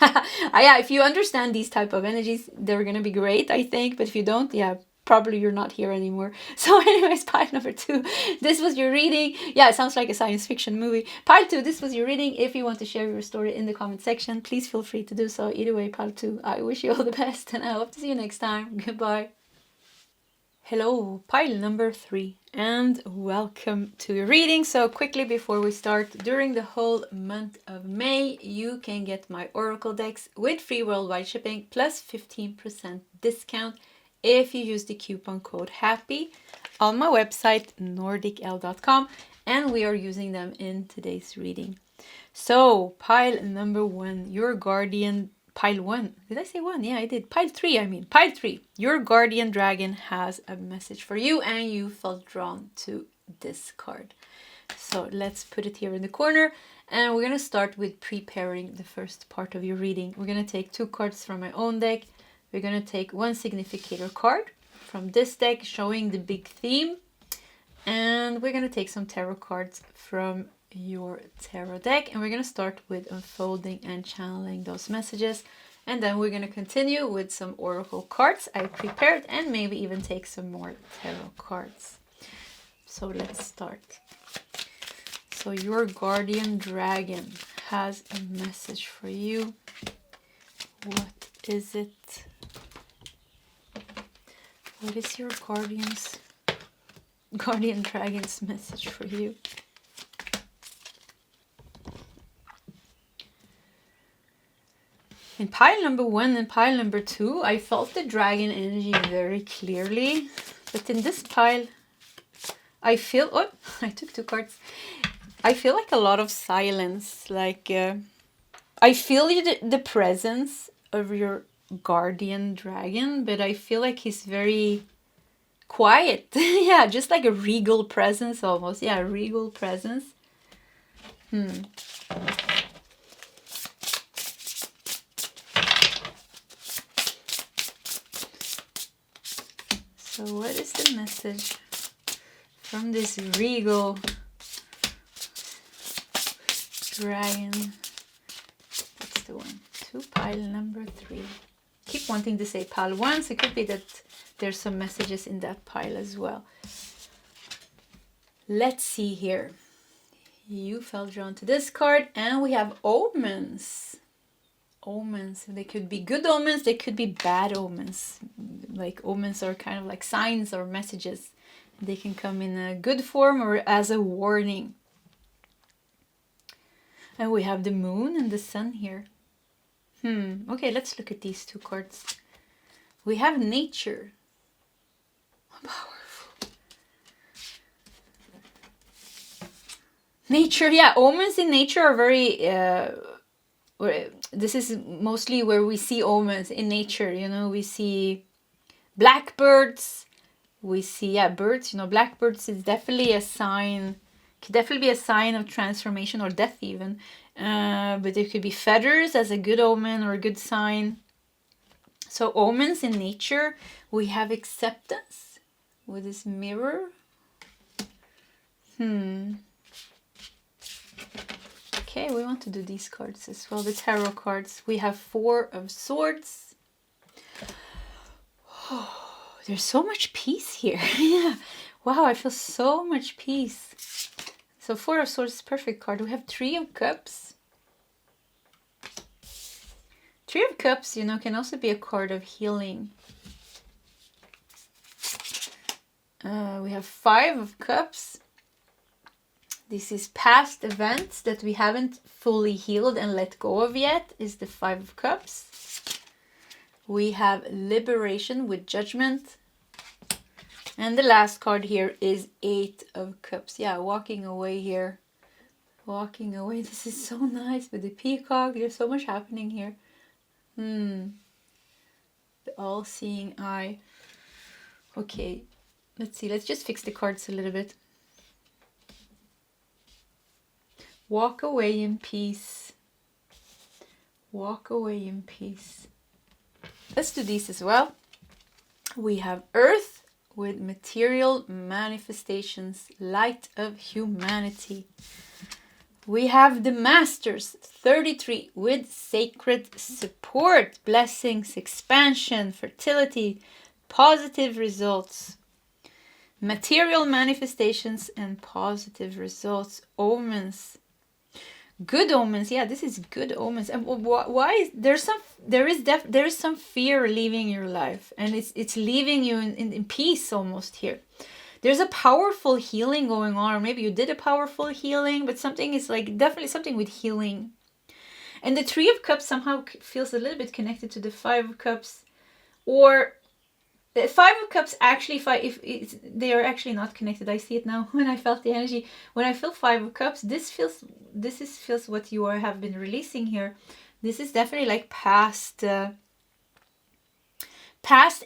Speaker 1: Yeah, if you understand these type of energies, they're going to be great, I think. But if you don't, yeah, probably you're not here anymore. So anyways, pile number 2. This was your reading. Yeah, it sounds like a science fiction movie. Pile 2, this was your reading. If you want to share your story in the comment section, please feel free to do so. Either way, pile 2, I wish you all the best. And I hope to see you next time. Goodbye. Hello, pile number 3, and welcome to your reading. So quickly before we start, during the whole month of May, you can get my oracle decks with free worldwide shipping plus 15% discount if you use the coupon code HAPPY on my website nordicl.com, and we are using them in today's reading. So pile number 1, your guardian. Pile 1. Did I say 1? Yeah, I did. Pile 3, I mean. Pile 3. Your guardian dragon has a message for you and you felt drawn to this card. So let's put it here in the corner and we're going to start with preparing the first part of your reading. We're going to take 2 cards from my own deck. We're going to take 1 significator card from this deck showing the big theme. And we're going to take some tarot cards from your tarot deck, and we're going to start with unfolding and channeling those messages, and then we're going to continue with some oracle cards I prepared and maybe even take some more tarot cards. So let's start. So your guardian dragon has a message for you. What is it? What is your guardian dragon's message for you? In pile number 1 and pile number 2, I felt the dragon energy very clearly. But in this pile, I feel... Oh, I took 2 cards. I feel like a lot of silence. Like, I feel the presence of your guardian dragon, but I feel like he's very quiet. Yeah, just like a regal presence almost. Yeah, a regal presence. So what is the message from this regal dragon? That's the one. 2, pile number 3. Keep wanting to say pile 1, so it could be that there's some messages in that pile as well. Let's see here. You felt drawn to this card, and we have omens. Omens. They could be good omens, they could be bad omens. Like omens are kind of like signs or messages. They can come in a good form or as a warning. And we have the moon and the sun here. Okay, let's look at these 2 cards. We have nature. Powerful. Nature, yeah, omens in nature are very... this is mostly where we see omens in nature, you know. We see blackbirds. We see, yeah, birds, you know, blackbirds is definitely a sign... Could definitely be a sign of transformation or death even. But there could be feathers as a good omen or a good sign. So omens in nature, we have acceptance with this mirror. Okay, we want to do these cards as well, the tarot cards. We have 4 of Swords. Oh, there's so much peace here. Yeah. Wow, I feel so much peace. So 4 of Swords is a perfect card. We have 3 of Cups. 3 of Cups, you know, can also be a card of healing. We have 5 of Cups. This is past events that we haven't fully healed and let go of yet, is the 5 of Cups. We have liberation with Judgment. And the last card here is 8 of Cups. Yeah, walking away here. Walking away. This is so nice with the peacock. There's so much happening here. The all-seeing eye. Okay, let's see. Let's just fix the cards a little bit. Walk away in peace. Walk away in peace. Let's do these as well. We have Earth with material manifestations, light of humanity. We have the Masters 33 with sacred support, blessings, expansion, fertility, positive results. Material manifestations and positive results, omens. Good omens, yeah, this is good omens. And why is there is some fear leaving your life, and it's leaving you in peace almost here. There's a powerful healing going on, or maybe you did a powerful healing, but something is like definitely something with healing. And the 3 of Cups somehow feels a little bit connected to the 5 of Cups, or the 5 of Cups actually, if they are actually not connected. I see it now when I felt the energy. When I feel 5 of Cups, this feels what you have been releasing here. This is definitely like past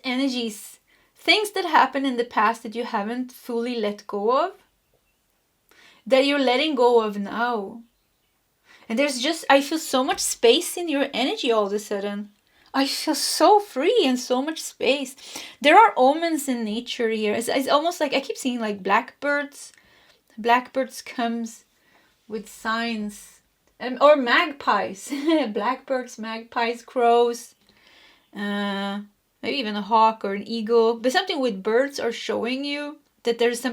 Speaker 1: energies, things that happened in the past that you haven't fully let go of, that you're letting go of now. And I feel so much space in your energy all of a sudden. I feel so free and so much space. There are omens in nature here. It's almost like I keep seeing like blackbirds. Blackbirds comes with signs. Or magpies. Blackbirds, magpies, crows. Maybe even a hawk or an eagle. But something with birds are showing you that there's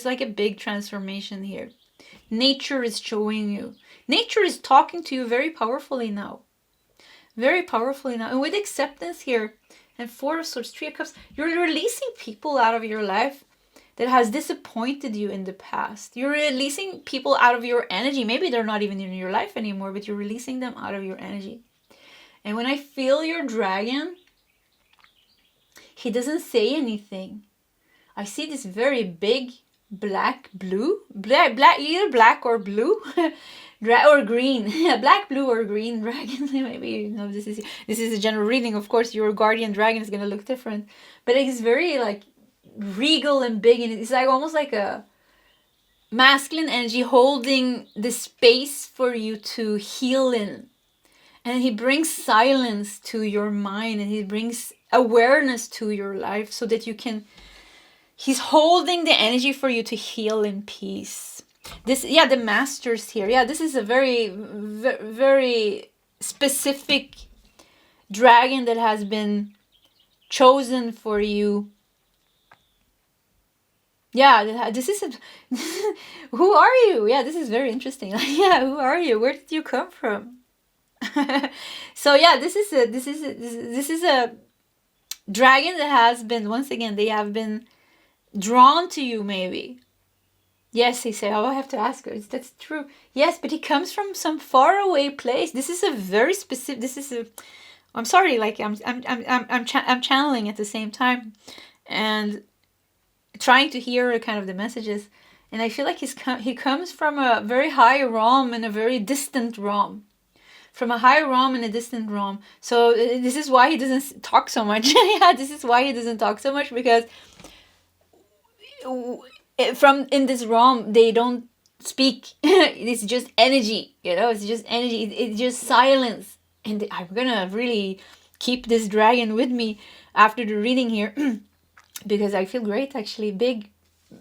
Speaker 1: like a big transformation here. Nature is showing you. Nature is talking to you very powerfully now. Very powerfully now. And with acceptance here, and Four of Swords, Three of Cups, you're releasing people out of your life that has disappointed you in the past. You're releasing people out of your energy. Maybe they're not even in your life anymore, but you're releasing them out of your energy. And when I feel your dragon, he doesn't say anything. I see this very big black, either black or blue, or green, black, blue, or green dragon. Maybe you know this is a general reading. Of course, your guardian dragon is gonna look different, but it's very like regal and big, and it's like almost like a masculine energy holding the space for you to heal in. And he brings silence to your mind, and he brings awareness to your life so that you can, he's holding the energy for you to heal in peace. This, yeah, the masters here. Yeah, this is a very, very specific dragon that has been chosen for you. Yeah, this is a, who are you? Yeah, this is very interesting. Yeah, who are you? Where did you come from? So yeah, this is a dragon that has been, once again, they have been drawn to you, maybe. Yes, he said, oh, I have to ask her. That's true. Yes, but he comes from some faraway place. This is a very specific, this is a, I'm sorry, like I'm channeling at the same time and trying to hear kind of the messages. And I feel like he comes from a very high realm and a very distant realm. From a high realm and a distant realm. So this is why he doesn't talk so much. Yeah, this is why he doesn't talk so much, because from in this realm they don't speak. It's just energy, you know, it's just energy. It's just silence. And I'm gonna really keep this dragon with me after the reading here because I feel great, actually. Big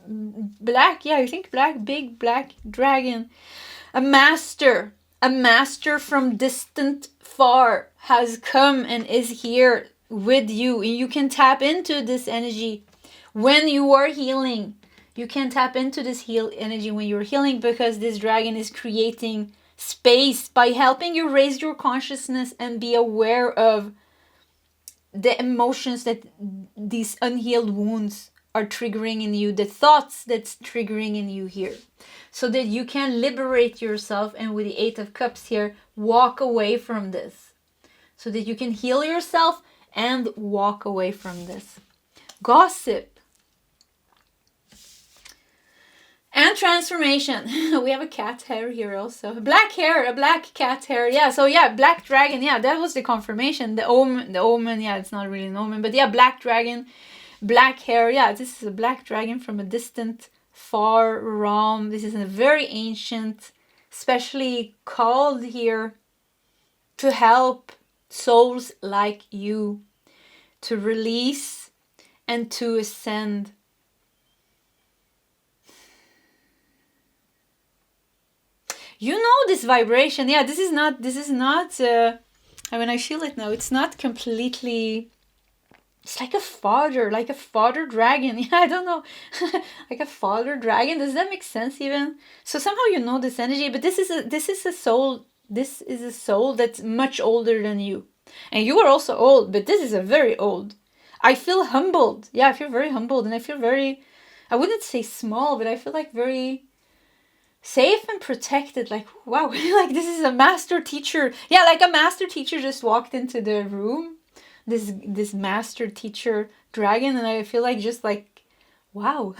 Speaker 1: black, yeah, I think black, big black dragon, a master from distant far has come and is here with you. You can tap into this energy when you are healing. You can tap into this energy when you're healing, because this dragon is creating space by helping you raise your consciousness and be aware of the emotions that these unhealed wounds are triggering in you, the thoughts that's triggering in you here, so that you can liberate yourself, and with the Eight of Cups here, walk away from this, so that you can heal yourself and walk away from this. Gossip and transformation. We have a cat hair here also. Black hair, a black cat hair. Yeah, so yeah, black dragon. Yeah, that was the confirmation. The omen, yeah, it's not really an omen, but yeah, black dragon. Black hair, yeah, this is a black dragon from a distant, far realm. This is a very ancient, especially called here to help souls like you to release and to ascend. You know this vibration. Yeah, this is not, I mean, I feel it now. It's not completely... It's like a father dragon. Yeah, I don't know. Like a father dragon. Does that make sense even? So somehow you know this energy, but this is a soul. This is a soul that's much older than you. And you are also old, but this is a very old. I feel humbled. Yeah, I feel very humbled, and I feel very, I wouldn't say small, but I feel like very safe and protected. Like, wow, like this is a master teacher. Yeah, like a master teacher just walked into the room. This master teacher dragon, and I feel like just like, wow.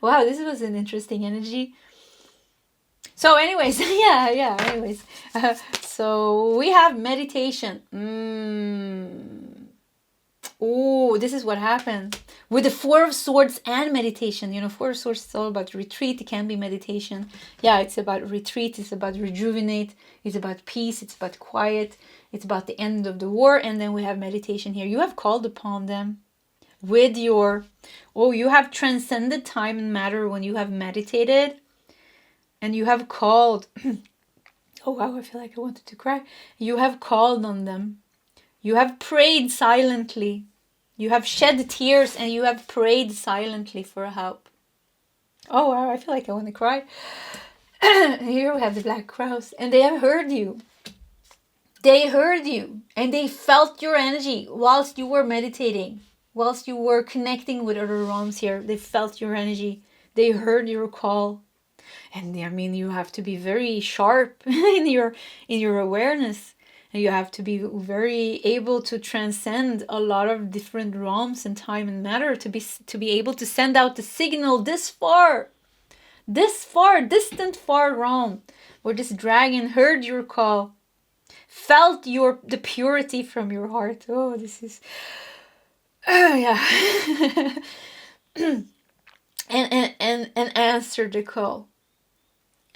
Speaker 1: Wow, this was an interesting energy. So anyways, anyways, so we have meditation. Oh, this is what happened with the Four of Swords and meditation. You know, Four of Swords is all about retreat. It can be meditation. Yeah, it's about retreat. It's about rejuvenate. It's about peace. It's about quiet. It's about the end of the war. And then we have meditation here. You have called upon them with your... Oh, you have transcended time and matter when you have meditated. And you have called... Oh, wow, I feel like I wanted to cry. You have called on them. You have prayed silently. You have shed tears and you have prayed silently for help. Oh, wow, I feel like I want to cry. Here we have the black crows, and they have heard you. They heard you and they felt your energy whilst you were meditating, whilst you were connecting with other realms here. They felt your energy. They heard your call. And I mean, you have to be very sharp in your awareness. And you have to be very able to transcend a lot of different realms and time and matter to be able to send out the signal this far, distant far realm, where this dragon heard your call, felt the purity from your heart. Oh, this is, yeah. and answer the call.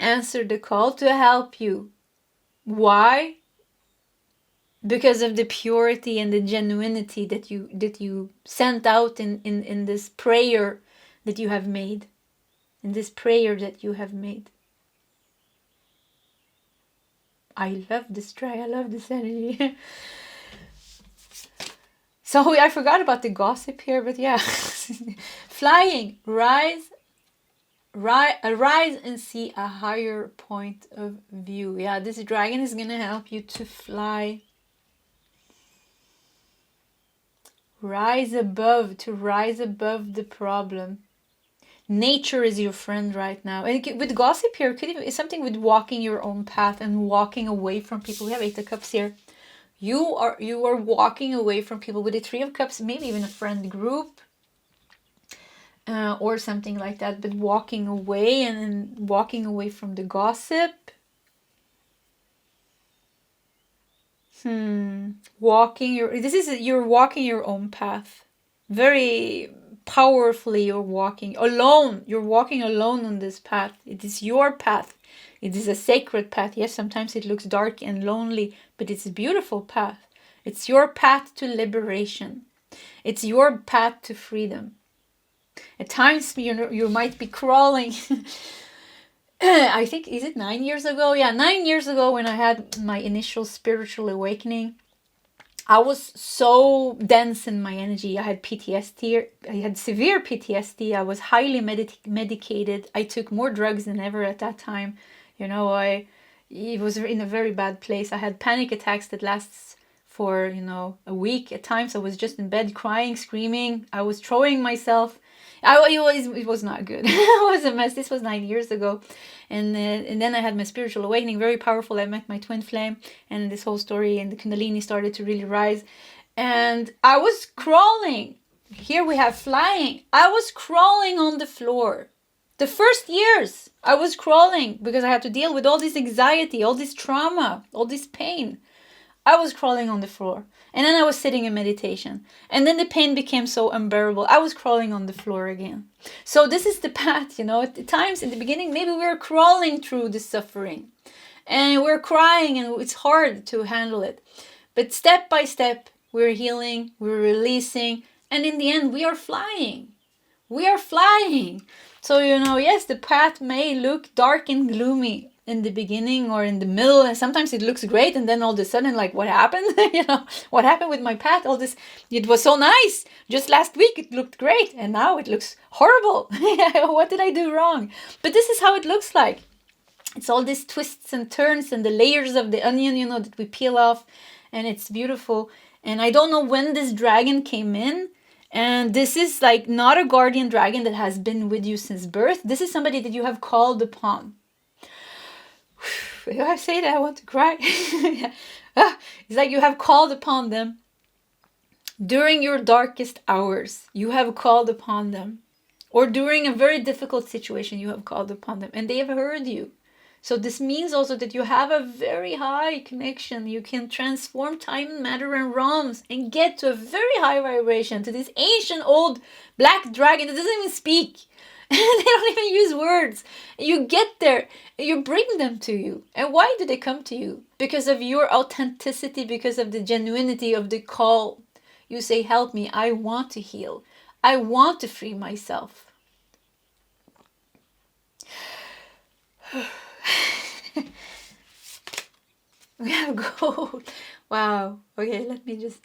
Speaker 1: Answer the call to help you. Why? Because of the purity and the genuinity that you sent out in this prayer that you have made. In this prayer that you have made. I love this try. I love this energy. So I forgot about the gossip here, but yeah. Flying. Arise and see a higher point of view. Yeah, this dragon is going to help you to fly. Rise above the problem. Nature is your friend right now. And with gossip here, it's something with walking your own path and walking away from people. We have 8 of Cups here. You are walking away from people. With the 3 of Cups, maybe even a friend group. Or something like that. But walking away and walking away from the gossip. You're walking your own path. Very powerfully you're walking alone. You're walking alone on this path. It is your path. It is a sacred path. Yes, sometimes it looks dark and lonely, but it's a beautiful path. It's your path to liberation. It's your path to freedom. At times you might be crawling. I think, is it 9 years ago? Yeah, 9 years ago when I had my initial spiritual awakening, I was so dense in my energy. I had PTSD. I had severe PTSD. I was highly medicated. I took more drugs than ever at that time. It was in a very bad place. I had panic attacks that lasts for, a week. At times I was just in bed crying, screaming. I was throwing myself. It was not good. It was a mess. This was 9 years ago. And then I had my spiritual awakening, very powerful. I met my twin flame, and this whole story and the Kundalini started to really rise. And I was crawling. Here we have flying. I was crawling on the floor. The first years I was crawling because I had to deal with all this anxiety, all this trauma, all this pain. I was crawling on the floor. And then I was sitting in meditation. And then the pain became so unbearable. I was crawling on the floor again. So this is the path, At the times in the beginning, maybe we were crawling through the suffering. And we're crying and it's hard to handle it. But step by step, we're healing, we're releasing. And in the end, we are flying. We are flying. So, yes, the path may look dark and gloomy in the beginning or in the middle, and sometimes it looks great, and then all of a sudden, like, what happened? What happened with my path? All this, it was so nice. Just last week it looked great, and now it looks horrible. What did I do wrong? But this is how it looks like. It's all these twists and turns and the layers of the onion, that we peel off, and it's beautiful. And I don't know when this dragon came in. And this is like not a guardian dragon that has been with you since birth. This is somebody that you have called upon. If I say that, I want to cry. It's like you have called upon them during your darkest hours. You have called upon them. Or during a very difficult situation, you have called upon them. And they have heard you. So this means also that you have a very high connection. You can transform time, matter, and realms and get to a very high vibration, to this ancient old black dragon that doesn't even speak. They don't even use words. You get there, you bring them to you. And why do they come to you? Because of your authenticity, because of the genuinity of the call. You say, help me, I want to heal. I want to free myself. We have gold. Wow. Okay, let me just...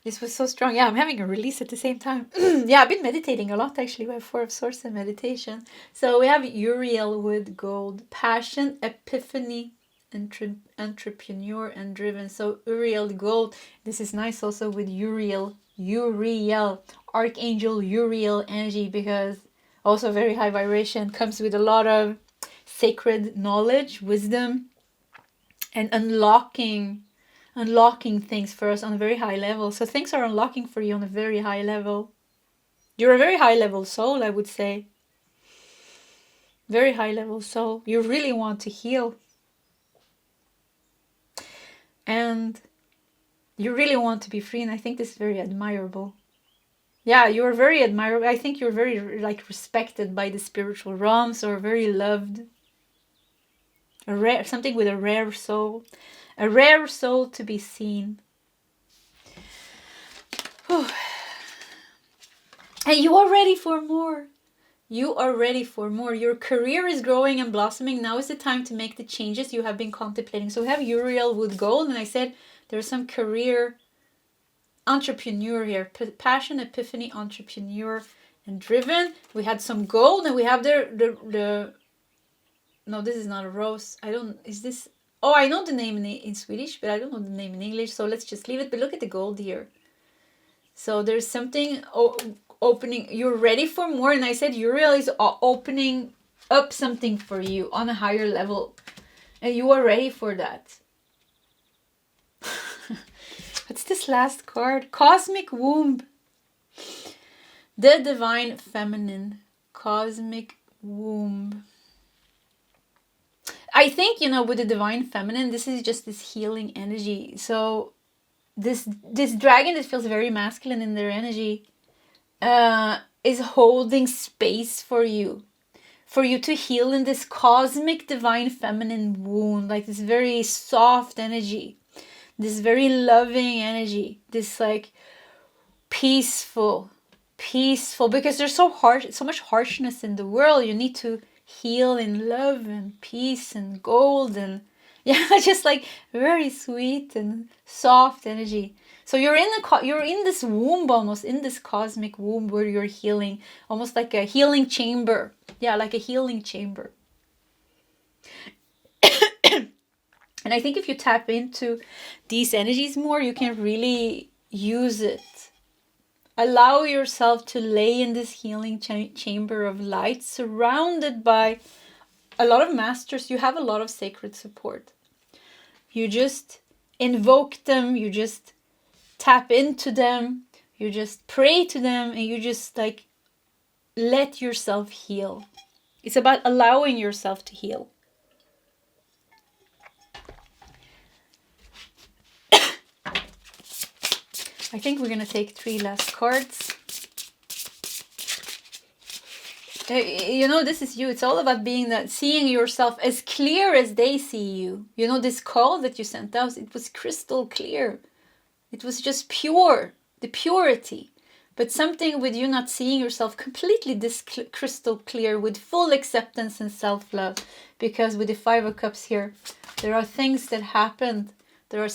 Speaker 1: This was so strong. Yeah, I'm having a release at the same time. Yeah, I've been meditating a lot, actually. We have 4 of Swords and meditation. So we have Uriel with gold. Passion, epiphany, entrepreneur and driven. So Uriel gold. This is nice also with Uriel, Archangel Uriel energy, because also very high vibration, comes with a lot of sacred knowledge, wisdom, and unlocking things for us on a very high level. So things are unlocking for you on a very high level. You're a very high level soul, I would say. Very high level soul. You really want to heal. And you really want to be free, and I think this is very admirable. Yeah, you're very admirable. I think you're very respected by the spiritual realms, or very loved. Something with a rare soul. A rare soul to be seen. Whew. And you are ready for more. You are ready for more. Your career is growing and blossoming. Now is the time to make the changes you have been contemplating. So we have Uriel with gold, and I said there's some career entrepreneur here. Passion, epiphany, entrepreneur, and driven. We had some gold, and we have the no, this is not a rose. Is this? Oh, I know the name in Swedish, but I don't know the name in English. So let's just leave it. But look at the gold here. So there's something opening. You're ready for more. And I said Uriel is opening up something for you on a higher level. And you are ready for that. What's this last card? Cosmic Womb. The Divine Feminine. Cosmic Womb. I think, with the Divine Feminine, this is just this healing energy. So this dragon that feels very masculine in their energy is holding space for you to heal in this cosmic Divine Feminine wound, like this very soft energy, this very loving energy, this peaceful, because there's so much harshness in the world. You need to heal in love and peace and gold, and just very sweet and soft energy. So you're in this womb, almost in this cosmic womb, where you're healing, almost like a healing chamber. Yeah, like a healing chamber. And I think if you tap into these energies more, you can really use it. Allow yourself to lay in this healing chamber of light, surrounded by a lot of masters. You have a lot of sacred support. You just invoke them, you just tap into them, you just pray to them, and you just let yourself heal. It's about allowing yourself to heal. I think we're going to take 3 last cards. This is you. It's all about seeing yourself as clear as they see you. This call that you sent out, it was crystal clear. It was just pure, the purity. But something with you not seeing yourself completely crystal clear, with full acceptance and self-love. Because with the 5 of Cups here, there are things that happened. There are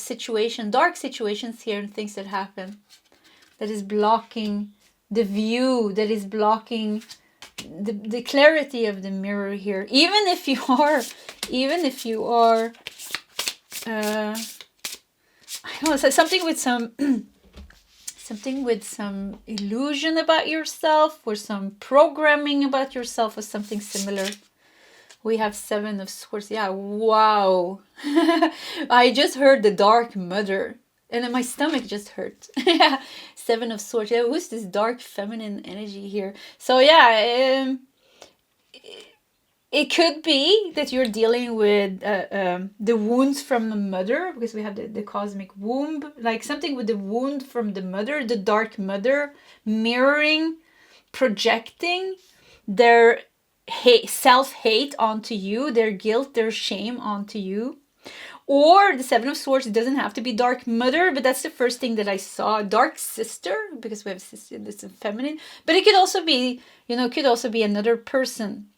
Speaker 1: dark situations here, and things that happen that is blocking the view, that is blocking the clarity of the mirror here. Even if you are I don't know, something with some illusion about yourself, or some programming about yourself, or something similar. We have 7 of Swords. Yeah, wow. I just heard the Dark Mother, and then my stomach just hurt. 7 of Swords. Yeah, who's this dark feminine energy here? So it could be that you're dealing with the wounds from the mother, because we have the cosmic womb, like something with the wound from the mother, the dark mother, mirroring, projecting their self-hate onto you, their guilt, their shame onto you. Or the 7 of Swords, it doesn't have to be dark mother, but that's the first thing that I saw. Dark sister, because we have sister, this is feminine. But it could also be, another person.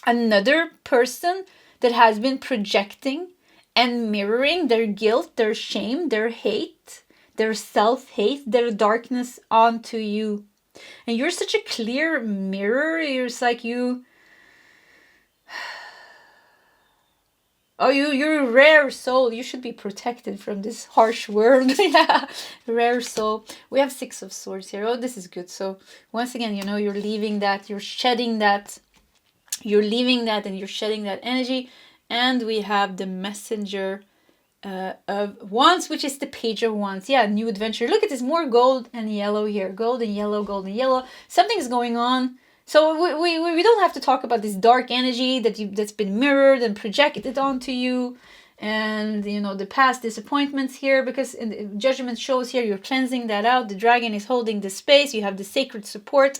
Speaker 1: Another person that has been projecting and mirroring their guilt, their shame, their hate, their self-hate, their darkness onto you. And you're such a clear mirror. You're just Oh, you're a rare soul. You should be protected from this harsh world. Yeah, rare soul. We have Six of Swords here. Oh, this is good. So once again, you know, you're leaving that, you're shedding that, you're leaving that, and you're shedding that energy. And we have the Messenger of Wands, which is the Page of Wands. Yeah, new adventure. Look at this, more gold and yellow here. Gold and yellow, gold and yellow. Something's going on. So we don't have to talk about this dark energy that's been mirrored and projected onto you, and you know, the past disappointments here, because in the Judgment shows here you're cleansing that out. The dragon is holding the space. You have the sacred support.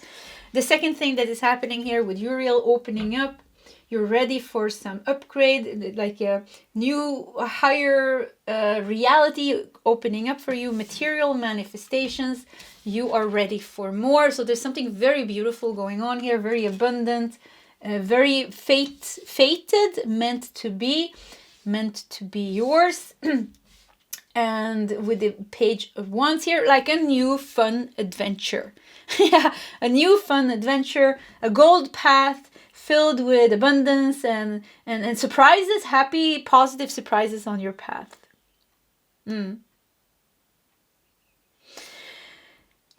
Speaker 1: The second thing that is happening here with Uriel opening up, you're ready for some upgrade, like a new, higher reality opening up for you, material manifestations. You are ready for more. So there's something very beautiful going on here, very abundant, very fated, meant to be yours. And with the Page of Wands here, like a new fun adventure. Yeah, a new fun adventure, a gold path, filled with abundance and surprises, happy, positive surprises on your path.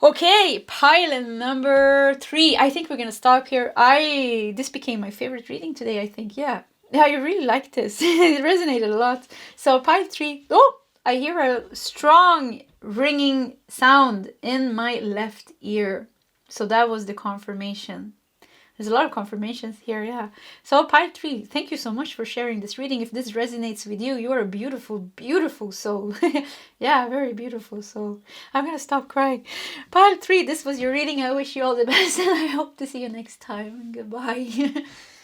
Speaker 1: Okay, pile number 3. I think we're gonna stop here. This became my favorite reading today, I think. Yeah, I really liked this. It resonated a lot. So pile 3. Oh, I hear a strong ringing sound in my left ear. So that was the confirmation. There's a lot of confirmations here, yeah. So pile 3, thank you so much for sharing this reading. If this resonates with you, you are a beautiful, beautiful soul. Yeah, very beautiful soul. I'm gonna stop crying. Pile 3, this was your reading. I wish you all the best, and I hope to see you next time. Goodbye.